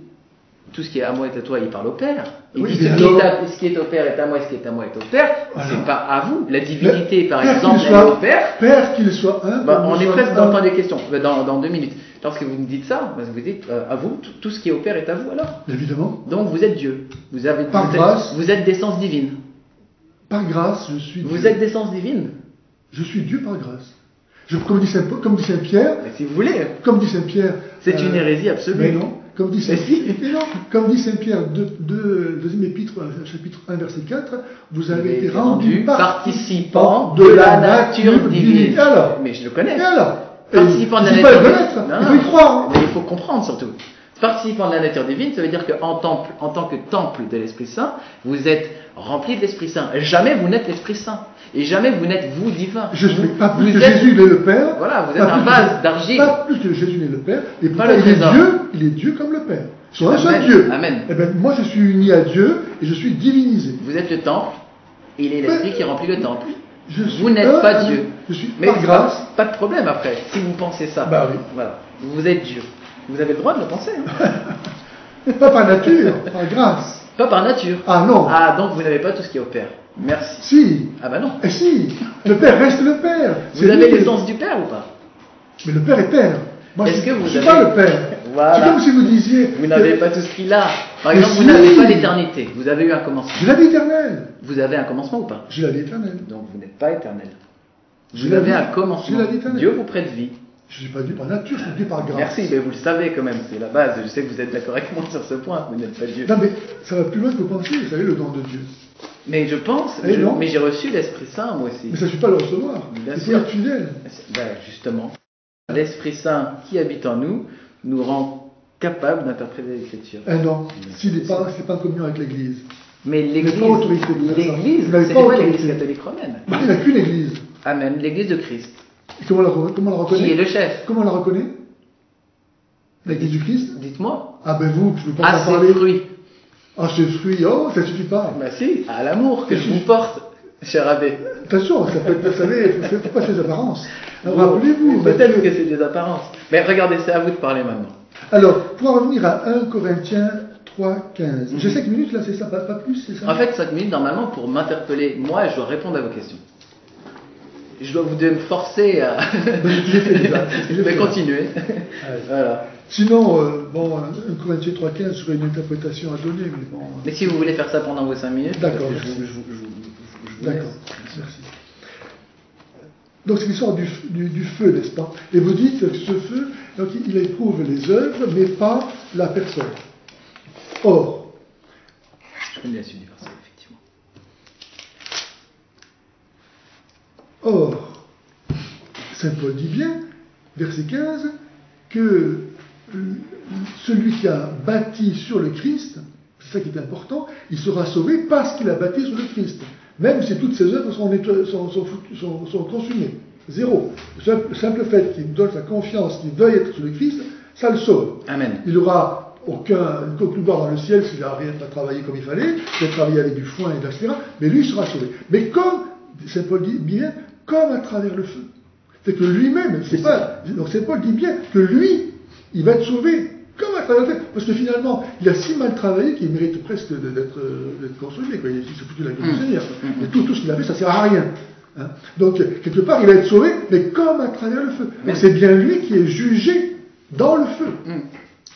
Tout ce qui est à moi est à toi, il parle au Père. Il Oui, dit ce qui est au Père est à moi et ce qui est à moi est au Père. Voilà. C'est pas à vous. La divinité, par exemple, elle est au Père. Père qu'il soit un. On est presque dans le temps des questions. Dans 2 minutes. Lorsque vous me dites ça, vous dites à vous, tout ce qui est au Père est à vous alors. Évidemment. Donc vous êtes Dieu. Vous êtes d'essence divine. Par grâce, je suis Dieu. Vous êtes d'essence divine. Je suis Dieu par grâce. Comme dit Saint-Pierre. Si vous voulez. Comme dit Saint-Pierre. C'est une hérésie absolue. Mais non. Comme dit Saint-Pierre, deuxième épître, chapitre 1, verset 4, vous avez été rendus participants de la nature divine. Et alors? Mais je le connais. Et alors? Participant de la nature divine. Il faut y croire. Mais il faut comprendre surtout. Participant de la nature divine, ça veut dire qu'en tant que temple de l'Esprit Saint, vous êtes rempli de l'Esprit Saint. Jamais vous n'êtes l'Esprit Saint. Et jamais vous n'êtes vous divin. Je suis pas plus que Jésus n'est le Père. Voilà, vous êtes un vase d'argile. Pas plus que Jésus n'est le Père. Et pourtant, il est Dieu comme le Père. Soit un seul Dieu. Amen. Eh bien, moi, je suis uni à Dieu et je suis divinisé. Vous êtes le temple, et il est l'Esprit qui remplit le temple. Vous n'êtes pas Dieu. Je suis mais par grâce. Pas de problème après, si vous pensez ça. Bah oui. Voilà. Vous êtes Dieu. Vous avez le droit de le penser. Hein. Pas par nature, par grâce. Pas par nature. Ah non. Ah, donc vous n'avez pas tout ce qui est au Père. Merci. Si. Ah bah non. Et si. Le Père reste le Père. Vous avez l'essence du Père ou pas? Mais le Père est Père. Moi, je ne suis avez... pas le Père. Voilà. C'est comme si vous disiez... Vous n'avez pas tout ce qu'il a. Par exemple, vous n'avez pas l'éternité. Vous avez eu un commencement. J'ai la vie éternelle. Vous avez un commencement ou pas? J'ai la vie éternelle. Donc vous n'êtes pas éternel. Vous avez un commencement. Dieu vous prête vie. Je ne suis pas Dieu par nature, je suis Dieu par grâce. Merci, mais vous le savez quand même, c'est la base. Je sais que vous êtes d'accord avec moi sur ce point, vous n'êtes pas Dieu. Non, mais ça va plus loin que vous pensez, vous savez, le don de Dieu. Mais je pense, mais j'ai reçu l'Esprit Saint moi aussi. Mais ça ne suffit pas à le recevoir, il faut être fidèle. Ben, justement, l'Esprit Saint qui habite en nous nous rend capables d'interpréter l'Écriture. Non, s'il n'est pas en communion avec l'Église. Mais l'Église, c'est quoi l'Église catholique romaine? Il n'y a qu'une Église. Amen, l'Église de Christ. Et comment on la reconnaît? Qui est le chef? Comment on la reconnaît? L'Église du Christ? Dites-moi. Ah ben vous, je ne veux pas en parler. Ses fruits. Ah, ses fruits, oh, ça ne suffit pas. Bah si, à l'amour que je vous porte, cher abbé. Attention, ça peut être, vous savez, il ne faut pas ces apparences. Rappelez-vous. Peut-être que c'est des apparences. Mais regardez, c'est à vous de parler maintenant. Alors, pour en revenir à 1 Corinthiens 3,15. J'ai 5 minutes là, c'est ça, pas plus, c'est ça? En fait, 5 minutes normalement pour m'interpeller. Moi, je dois répondre à vos questions. Je dois vous me forcer à. Je vais continuer. Voilà. Sinon, 1 Corinthiens 3,15 serait une interprétation à donner, mais bon. Mais si vous voulez faire ça pendant vos 5 minutes, d'accord. D'accord. Merci. Donc c'est l'histoire du feu, n'est-ce pas? Et vous dites que ce feu, donc, il éprouve les œuvres, mais pas la personne. Or. Je connais la suite du verset, effectivement. Or, Saint Paul dit bien, verset 15, que celui qui a bâti sur le Christ, c'est ça qui est important, il sera sauvé parce qu'il a bâti sur le Christ. Même si toutes ses œuvres sont consumées. Zéro. Le simple fait qu'il donne sa confiance, qu'il veuille être sur le Christ, ça le sauve. Amen. Il n'aura aucune gloire dans le ciel s'il n'a rien à travailler comme il fallait, s'il a travaillé avec du foin, etc. Mais lui, il sera sauvé. Mais comme, Saint Paul dit bien, comme à travers le feu. C'est que lui-même, c'est pas. Donc Saint Paul dit bien que lui, il va être sauvé. Comme à travers le texte. Parce que finalement, il a si mal travaillé qu'il mérite presque d'être consommé. Il s'est foutu la gueule du Seigneur. Et tout ce qu'il a fait, ça ne sert à rien. Hein. Donc, quelque part, il va être sauvé, mais comme à travers le feu. Donc, c'est bien lui qui est jugé dans le feu.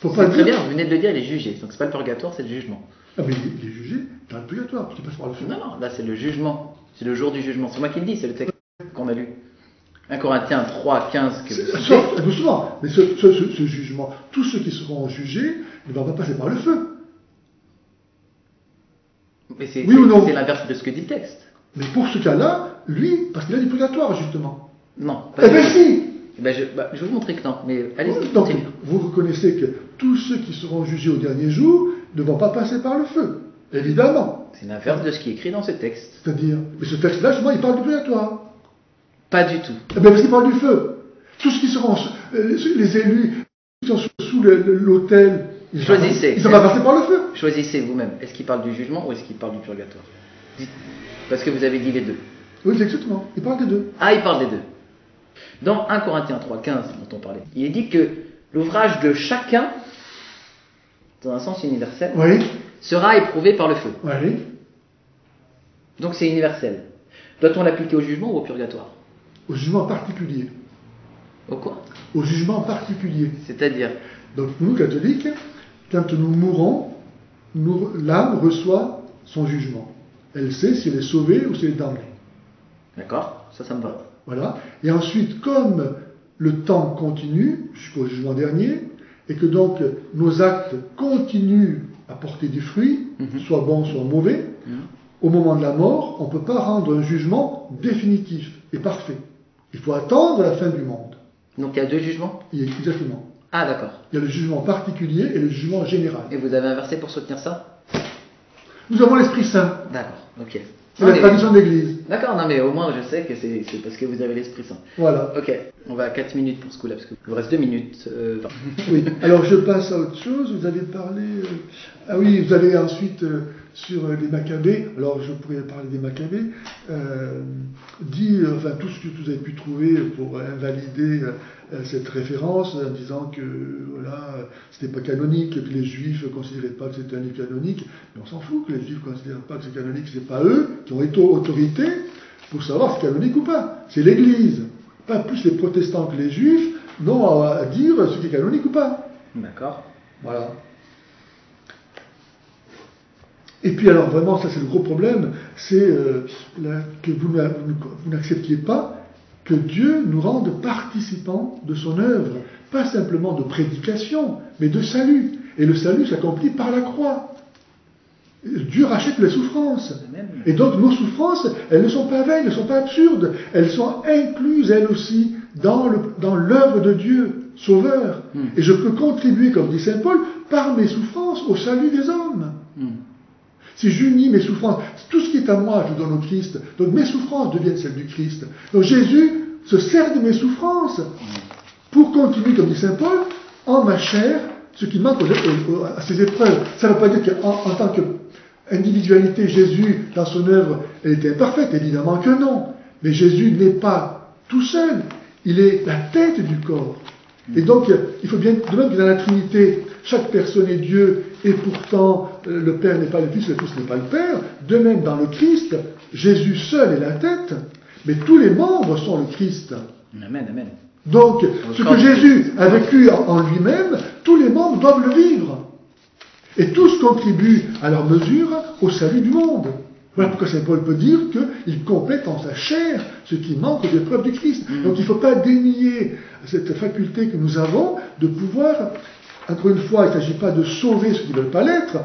Faut pas dire... Très bien, vous venez de le dire, il est jugé. Donc, c'est pas le purgatoire, c'est le jugement. Ah, mais il est jugé dans le purgatoire, parce qu'il passe par le feu. Non, non, là, c'est le jugement. C'est le jour du jugement. C'est moi qui le dis, c'est le texte qu'on a lu. 1 Corinthiens 3, 15. Doucement, mais ce jugement, tous ceux qui seront jugés ne vont pas passer par le feu. Mais c'est oui ou non? C'est l'inverse de ce que dit le texte. Mais pour ce cas-là, lui, parce qu'il a du purgatoire, justement. Non. Eh bien si. Je vais vous montrer que non, mais allez-y, donc, continue. vous reconnaissez que tous ceux qui seront jugés au dernier jour ne vont pas passer par le feu, évidemment. C'est l'inverse de ce qui est écrit dans ce texte. C'est-à-dire, mais ce texte-là, justement, il parle du purgatoire. Pas du tout. Eh bien, parce qu'il parle du feu. Tous ceux qui seront, les élus, qui sont sous l'autel, ils ne vont pas passer par le feu. Choisissez vous-même. Est-ce qu'il parle du jugement ou est-ce qu'il parle du purgatoire? Dites. Parce que vous avez dit les deux. Oui, exactement. Il parle des deux. Ah, il parle des deux. Dans 1 Corinthiens 3, 15, dont on parlait, il est dit que l'ouvrage de chacun, dans un sens universel, sera éprouvé par le feu. Oui. Donc c'est universel. Doit-on l'appliquer au jugement ou au purgatoire? Au jugement particulier. Au quoi? Au jugement particulier. C'est-à-dire? Donc nous, catholiques, quand nous mourons, l'âme reçoit son jugement. Elle sait si elle est sauvée ou si elle est damnée. D'accord, ça me va. Voilà. Et ensuite, comme le temps continue jusqu'au jugement dernier, et que donc nos actes continuent à porter des fruits, soit bons, soit mauvais, au moment de la mort, on ne peut pas rendre un jugement définitif et parfait. Il faut attendre la fin du monde. Donc il y a deux jugements? Exactement. Ah, d'accord. Il y a le jugement particulier et le jugement général. Et vous avez un verset pour soutenir ça? Nous avons l'Esprit Saint. D'accord, ok. C'est la tradition de l'Église. D'accord, non mais au moins je sais que c'est parce que vous avez l'Esprit Saint. Voilà. Ok, on va à 4 minutes pour ce coup-là, parce qu'il vous reste 2 minutes 20. Oui, alors je passe à autre chose. Vous avez parlé... Ah oui, vous avez ensuite, sur les Maccabées, alors je pourrais parler des Maccabées, dit, enfin tout ce que vous avez pu trouver pour invalider cette référence, en disant que voilà, c'était pas canonique, que les Juifs ne considéraient pas que c'était un livre canonique, mais on s'en fout que les Juifs ne considèrent pas que c'est canonique, c'est pas eux qui ont été autorité pour savoir si c'est canonique ou pas. C'est l'Église, pas plus les protestants que les Juifs n'ont à dire ce qui est canonique ou pas. D'accord. Voilà. Et puis alors vraiment, ça c'est le gros problème, c'est que vous n'acceptiez pas que Dieu nous rende participants de son œuvre, pas simplement de prédication, mais de salut. Et le salut s'accomplit par la croix. Dieu rachète les souffrances. Amen. Et donc nos souffrances, elles ne sont pas vaines, elles ne sont pas absurdes, elles sont incluses elles aussi dans l'œuvre de Dieu, Sauveur. Et je peux contribuer, comme dit Saint Paul, par mes souffrances au salut des hommes. Si j'unis mes souffrances, tout ce qui est à moi, je donne au Christ. Donc mes souffrances deviennent celles du Christ. Donc Jésus se sert de mes souffrances pour continuer, comme dit Saint Paul, en ma chair, ce qui manque à ses épreuves. Ça ne veut pas dire qu'en tant qu'individualité, Jésus, dans son œuvre, elle était imparfaite. Évidemment que non. Mais Jésus n'est pas tout seul. Il est la tête du corps. Et donc, il faut bien, de même que dans la Trinité, chaque personne est Dieu, et pourtant le Père n'est pas le Fils, le Fils n'est pas le Père. De même, dans le Christ, Jésus seul est la tête, mais tous les membres sont le Christ. Amen, amen. Donc, ce que Jésus a vécu en lui-même, tous les membres doivent le vivre. Et tous contribuent à leur mesure au salut du monde. Voilà pourquoi Saint Paul peut dire qu'il complète en sa chair ce qui manque aux épreuves du Christ. Donc il ne faut pas dénier cette faculté que nous avons de pouvoir, encore une fois, il ne s'agit pas de sauver ceux qui ne veulent pas l'être.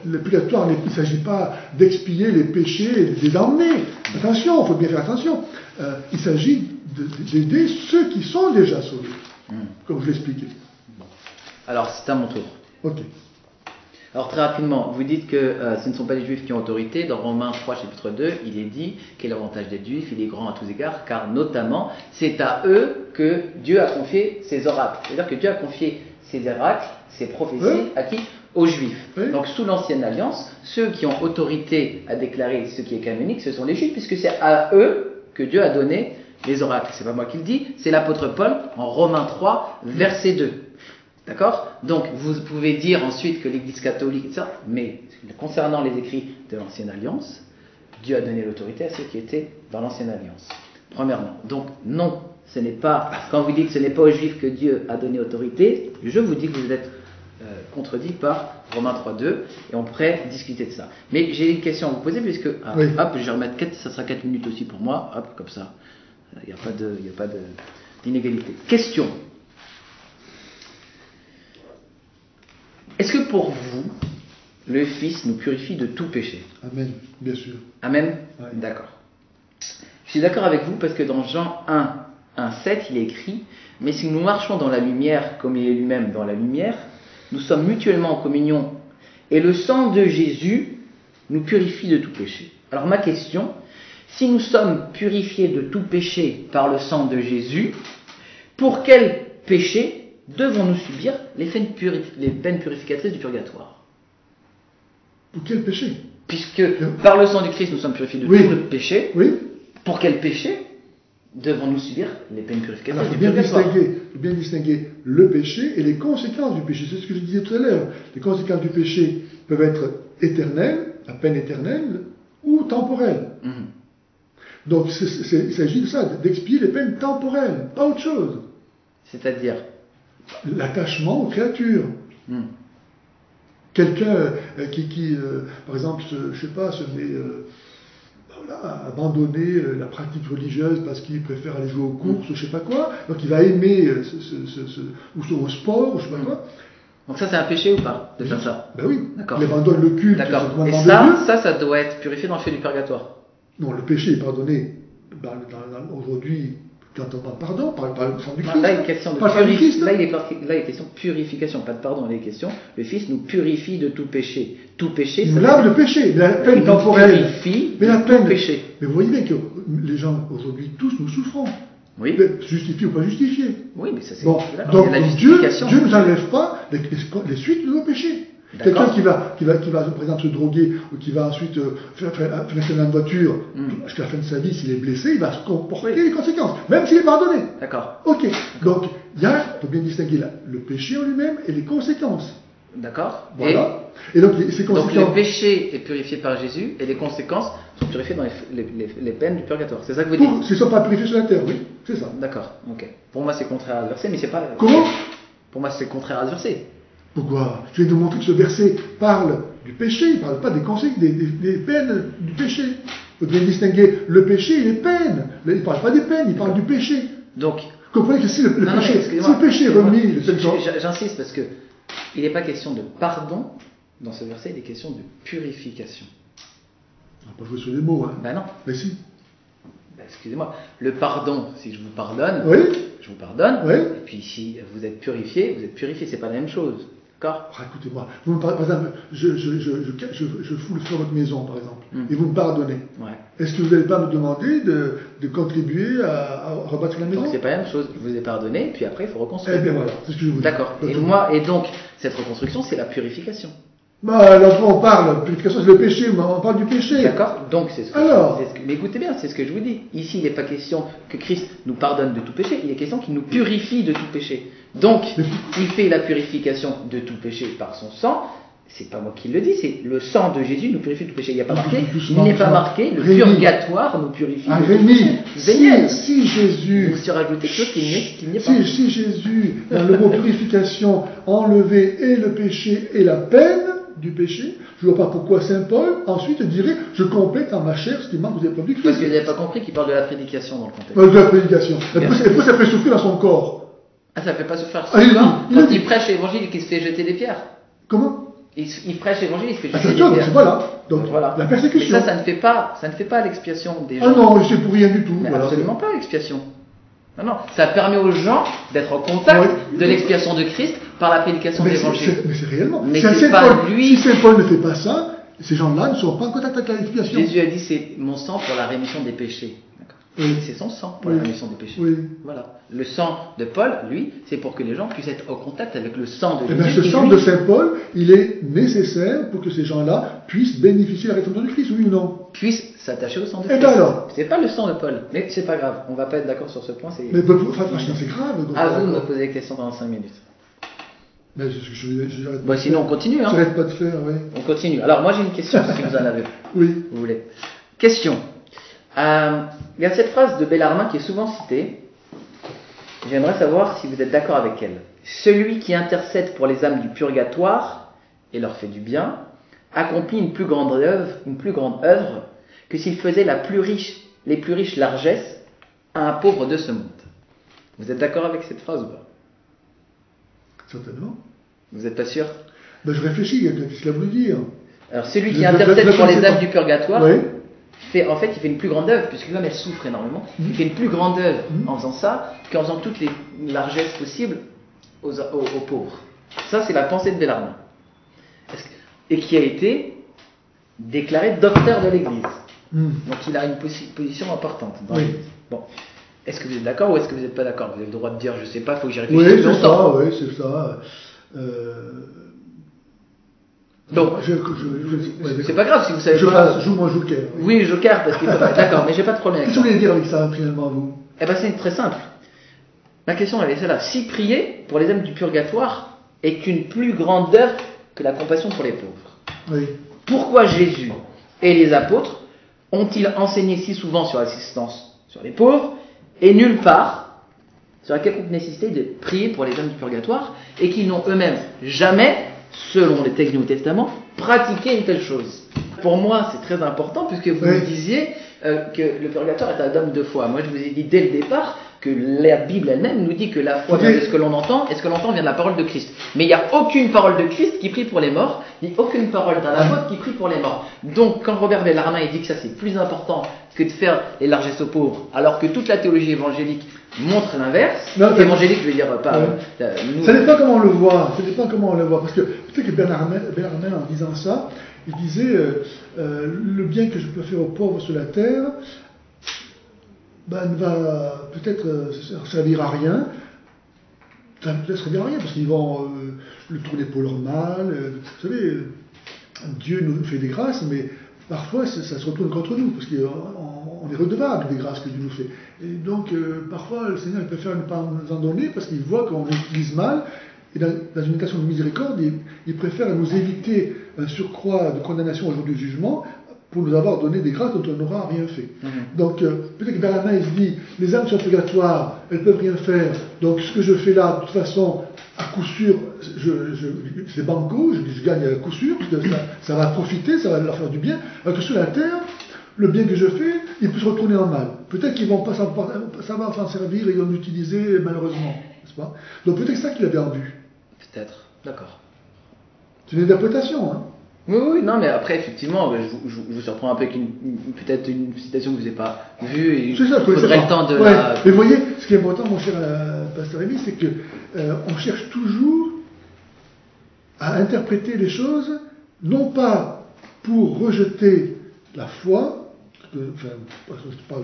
Le purgatoire, il ne s'agit pas d'expier les péchés et de les emmener. Attention, il faut bien faire attention. Il s'agit d'aider ceux qui sont déjà sauvés, comme je l'expliquais. Bon. Alors c'est à mon tour. Ok. Alors très rapidement, vous dites que ce ne sont pas les Juifs qui ont autorité. Dans Romains 3, chapitre 2, il est dit quel est l'avantage des Juifs, il est grand à tous égards, car notamment c'est à eux que Dieu a confié ses oracles. C'est-à-dire que Dieu a confié ses oracles, ses prophéties, à qui? Aux Juifs. Donc sous l'ancienne alliance, ceux qui ont autorité à déclarer ce qui est canonique, ce sont les Juifs, puisque c'est à eux que Dieu a donné les oracles. C'est pas moi qui le dis, c'est l'apôtre Paul en Romains 3, verset 2. D'accord? Donc, vous pouvez dire ensuite que l'Église catholique, etc. Mais concernant les écrits de l'Ancienne Alliance, Dieu a donné l'autorité à ceux qui étaient dans l'Ancienne Alliance. Premièrement. Donc, non, ce n'est pas, quand vous dites que ce n'est pas aux Juifs que Dieu a donné autorité, je vous dis que vous êtes contredit par Romains 3.2, et on pourrait discuter de ça. Mais j'ai une question à vous poser, puisque, Oui. hop, je vais remettre 4, ça sera 4 minutes aussi pour moi, hop, comme ça. Il n'y a pas d'inégalité. Question. Est-ce que pour vous, le Fils nous purifie de tout péché? Amen, bien sûr. Amen. Ouais. D'accord. Je suis d'accord avec vous parce que dans Jean 1:7, il est écrit: mais si nous marchons dans la lumière comme il est lui-même dans la lumière, nous sommes mutuellement en communion et le sang de Jésus nous purifie de tout péché. Alors ma question, si nous sommes purifiés de tout péché par le sang de Jésus, pour quel péché devons-nous subir les peines purificatrices du purgatoire? Pour quel péché? Puisque par le sang du Christ nous sommes purifiés de Oui. tout le péché, Oui. pour quel péché devons-nous subir les peines purificatrices Alors, il du purgatoire? faut bien distinguer le péché et les conséquences du péché. C'est ce que je disais tout à l'heure. Les conséquences du péché peuvent être éternelles, à peine éternelles, ou temporelles. Mhm. Donc, il s'agit de ça, d'expier les peines temporelles, pas autre chose. C'est-à-dire L'attachement aux créatures. Mhm. Quelqu'un qui par exemple, je sais pas, se met à abandonner la pratique religieuse parce qu'il préfère aller jouer aux courses, je sais pas quoi, donc il va aimer ou au sport, ou je sais pas quoi. Donc ça c'est un péché ou pas de faire ça? Ben oui, D'accord. il abandonne le culte, D'accord. c'est le Et commandement de Dieu. ça doit être purifié dans le feu du purgatoire. Non, le péché est pardonné aujourd'hui quand on parle pardon, par le sang du Christ. Là, il est question de Par le sang du Christ. là, il est question de purification, pas de pardon. Il est question, le Fils nous purifie de tout péché. Tout péché, Il ça nous veut lave dire- le péché, mais la il peine nous temporelle. purifie Mais la de peine. tout péché. Mais vous voyez bien que les gens aujourd'hui, tous nous souffrons. Oui. Justifiés ou pas justifiés. Oui, mais ça c'est Bon, d'accord, donc il y a la Dieu justification. ne nous enlève pas les suites de nos péchés. D'accord. Quelqu'un qui va, par exemple, se droguer ou qui va ensuite faire un accident de voiture, jusqu'à la fin de sa vie, s'il est blessé, il va se comporter Oui. les conséquences, même s'il est pardonné. D'accord. Ok, donc il faut bien distinguer le péché en lui-même et les conséquences. D'accord. Voilà. Et donc ces Donc conséquences. le péché est purifié par Jésus et les conséquences sont purifiées dans les peines du purgatoire. C'est ça que vous dites? S'ils ne sont pas purifiés sur la terre, oui, c'est ça. D'accord. Ok. Pour moi c'est contraire à ce verset, mais c'est pas. Comment? Pour moi c'est contraire à ce verset. Pourquoi? Je viens de vous montrer que ce verset parle du péché, il ne parle pas des conséquences, des peines du péché. Il faut bien distinguer le péché et les peines. Il ne parle pas des peines, il parle du péché. Donc. Vous comprenez que si le Non, péché, mais excusez-moi. si le péché est remis, les peines sont... J'insiste parce que il n'est pas question de pardon dans ce verset, il est question de purification. On va pas jouer sur les mots, hein. Ben non. Mais si. Ben, excusez-moi. Le pardon, si je vous pardonne, Oui. je vous pardonne. Oui. Et puis si vous êtes purifié, c'est pas la même chose. D'accord? Alors, écoutez-moi, vous me par exemple, je fous le feu à votre maison, par exemple, et vous me pardonnez. Ouais. Est-ce que vous n'allez pas me demander de contribuer à rebâtir la maison? Donc c'est pas la même chose. Je vous ai pardonné, puis après il faut reconstruire. Eh bien voilà, c'est ce que je vous dis. D'accord. Et donc cette reconstruction, c'est la purification. Bah, alors on parle, purification c'est le péché, on parle du péché. D'accord. Donc c'est ce que Alors. mais écoutez bien, c'est ce que je vous dis. Ici, il n'est pas question que Christ nous pardonne de tout péché, il est question qu'il nous purifie de tout péché. Donc, il fait la purification de tout péché par son sang. C'est pas moi qui le dis, c'est le sang de Jésus nous purifie de tout péché. Il n'y a pas marqué, il n'est pas marqué, le Rémi. purgatoire nous purifie Ah, de tout Rémi, péché. Veillez. si Jésus, Vous surajoutez quelque chose qu'il n'y est pas. si Jésus, dans le mot purification, enlevait et le péché et la peine du péché, je ne vois pas pourquoi Saint Paul ensuite dirait je complète en ma chair ce qui manque aux épreuves du Christ. Parce que vous n'avez pas compris qu'il parle de la prédication dans le contexte. De la prédication. Et puis ça fait souffrir dans son corps. Ah, ça ne fait pas souffrir Ah, il son corps dit- quand il prêche l'évangile et qu'il se fait jeter des pierres. Comment? Il prêche l'évangile, il se fait jeter Attention, des donc pierres. voilà. Donc Voilà. la Mais persécution. ça ne fait pas l'expiation des gens. Ah non, c'est pour rien du tout. Mais Voilà. absolument pas l'expiation. Non, non, ça permet aux gens d'être en contact Oui. de l'expiation de Christ par la prédication de l'évangile. Mais c'est réellement. Mais Si c'est Saint pas Paul- lui- Si Saint Paul ne fait pas ça, ces gens-là ne sont pas en contact avec l'expiation. Jésus a dit c'est mon sang pour la rémission des péchés. D'accord. Oui. C'est son sang pour Oui. la rémission des péchés. Oui. Voilà. Le sang de Paul, lui, c'est pour que les gens puissent être en contact avec le sang de Eh bien, Jésus. ce qui, sang lui, de Saint Paul, il est nécessaire pour que ces gens-là puissent bénéficier de la rédemption du Christ, oui ou non? puisse s'attacher au sang de Eh Christ. ben alors. C'est pas le sang de Paul, mais c'est pas grave. On va pas être d'accord sur ce point. Mais franchement, c'est grave. donc, À vous de me poser des questions pendant 5 minutes. Mais j'arrête Bon, sinon on continue. Hein. j'arrête pas de faire, oui. On continue. Alors moi j'ai une question si vous en avez. Oui. Vous voulez. Question. Il y a cette phrase de Bellarmine qui est souvent citée. J'aimerais savoir si vous êtes d'accord avec elle. Celui qui intercède pour les âmes du purgatoire et leur fait du bien accomplit une plus grande œuvre que s'il faisait les plus riches largesses à un pauvre de ce monde. Vous êtes d'accord avec cette phrase ou pas? Certainement. Vous n'êtes pas sûr? Ben, je réfléchis, qu'est-ce qu'il a voulu dire? Alors celui qui intercède pour les âmes du purgatoire, Oui. il fait une plus grande œuvre, puisque l'homme elle souffre énormément. Il fait une plus grande œuvre en faisant ça qu'en faisant toutes les largesses possibles aux pauvres. Ça, c'est la pensée de Bellarmine. Et qui a été déclaré docteur de l'Église. Donc il a une position importante dans l'Église. Bon. Est-ce que vous êtes d'accord ou est-ce que vous n'êtes pas d'accord? Vous avez le droit de dire je sais pas, il faut que j'y réfléchisse Oui, c'est longtemps. ça, oui, c'est ça. Donc, c'est pas grave si vous savez pas. Joue mon joker. Oui, joker, parce qu'il faut pas. D'accord, mais j'ai pas de problème avec Qu'est-ce ça. que vous voulez dire avec ça, finalement, vous? Eh bien, c'est très simple. Ma question elle est celle-là. Si prier pour les âmes du purgatoire est une plus grande œuvre que la compassion pour les pauvres, Oui. pourquoi Jésus et les apôtres ont-ils enseigné si souvent sur l'assistance sur les pauvres et nulle part sur la quelconque nécessité de prier pour les âmes du purgatoire et qu'ils n'ont eux-mêmes jamais, selon les textes du Nouveau Testament, pratiqué une telle chose? Pour moi, c'est très important puisque vous me disiez que le purgatoire est un homme de foi. Moi, je vous ai dit dès le départ que la Bible elle-même nous dit que la foi vient de ce que l'on entend, et ce que l'on entend vient de la parole de Christ. Mais il n'y a aucune parole de Christ qui prie pour les morts, ni aucune parole d'un apôtre qui prie pour les morts. Donc, quand Robert Bellarmine il dit que ça c'est plus important que de faire les largesses aux pauvres, alors que toute la théologie évangélique montre l'inverse, évangélique je veux dire pas... Ça dépend comment on le voit, parce que peut-être que Bellarmine, en disant ça, il disait le bien que je peux faire aux pauvres sur la terre, ne va peut-être servir à rien. Ça va peut-être servir à rien, parce qu'ils vont le tourner pour leur mal. Vous savez, Dieu nous fait des grâces, mais parfois ça se retourne contre nous, parce qu'on est redevable des grâces que Dieu nous fait. Et donc, parfois, le Seigneur il préfère ne pas nous en donner, parce qu'il voit qu'on utilise mal. Et dans une intention de miséricorde, il préfère nous éviter un surcroît de condamnation au jour du jugement, pour nous avoir donné des grâces dont on n'aura rien fait. Donc, peut-être que Bellarmine il se dit, les âmes sont purgatoires, elles ne peuvent rien faire, donc ce que je fais là, de toute façon, à coup sûr, c'est banco, je gagne à coup sûr, parce que ça va profiter, ça va leur faire du bien, alors que sur la terre, le bien que je fais, il peut se retourner en mal. Peut-être qu'ils vont pas ça va s'en servir et ils vont l'utiliser malheureusement, n'est-ce pas? Donc peut-être que c'est ça qu'il avait en vue. Peut-être, d'accord. C'est une interprétation, hein. Oui, non, mais après, effectivement, je vous surprends un peu avec peut-être une citation que vous n'avez pas vue, et il faudrait le temps de la... Mais vous voyez, ce qui est important, mon cher pasteur Rémy, c'est que on cherche toujours à interpréter les choses, non pas pour rejeter la foi, je parle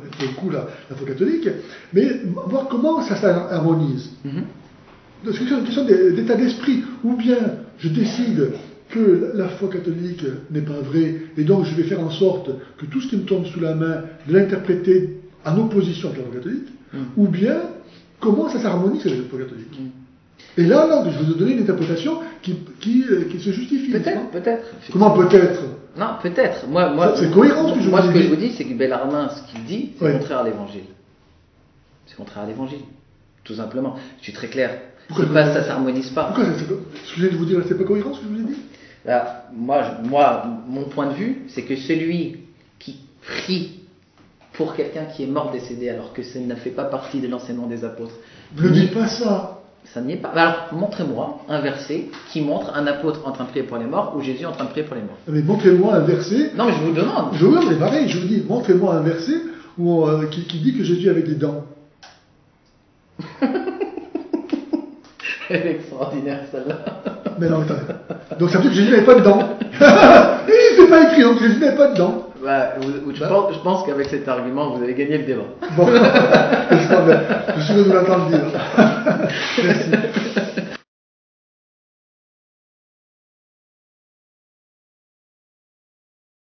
avec le coup la foi catholique, mais voir comment ça s'harmonise. C'est une question d'état d'esprit, ou bien je décide que la foi catholique n'est pas vraie, et donc je vais faire en sorte que tout ce qui me tombe sous la main, de l'interpréter en opposition avec la foi catholique, ou bien comment ça s'harmonise avec la foi catholique. Et là, je vous ai donné une interprétation qui se justifie. Peut-être. Comment peut-être? Non, peut-être. C'est cohérent ce que je vous dis. Moi, ce que je vous dis, c'est que Bellarmine, ce qu'il dit, c'est contraire à l'évangile. C'est contraire à l'évangile. Tout simplement. Je suis très clair. Ça s'harmonise pas. Pourquoi ce que je viens de vous dire, c'est pas cohérent ce que je vous ai dit? Là, moi, mon point de vue, c'est que celui qui prie pour quelqu'un qui est mort décédé, alors que ça ne fait pas partie de l'enseignement des apôtres. Ne dis pas ça. Ça n'y est pas. Alors, montrez-moi un verset qui montre un apôtre en train de prier pour les morts ou Jésus en train de prier pour les morts. Mais montrez-moi un verset. Non, mais je vous demande. C'est pareil, je vous dis, montrez-moi un verset qui dit que Jésus avait des dents. Elle est extraordinaire celle-là. Mais non, attendez. Donc ça veut dire que Jésus n'avait pas de dents. Il n'est pas écrit, donc Jésus n'avait pas de dents. Je pense qu'avec cet argument, vous avez gagné le débat. Bon, je suis heureux de vous l'entendre dire. Merci.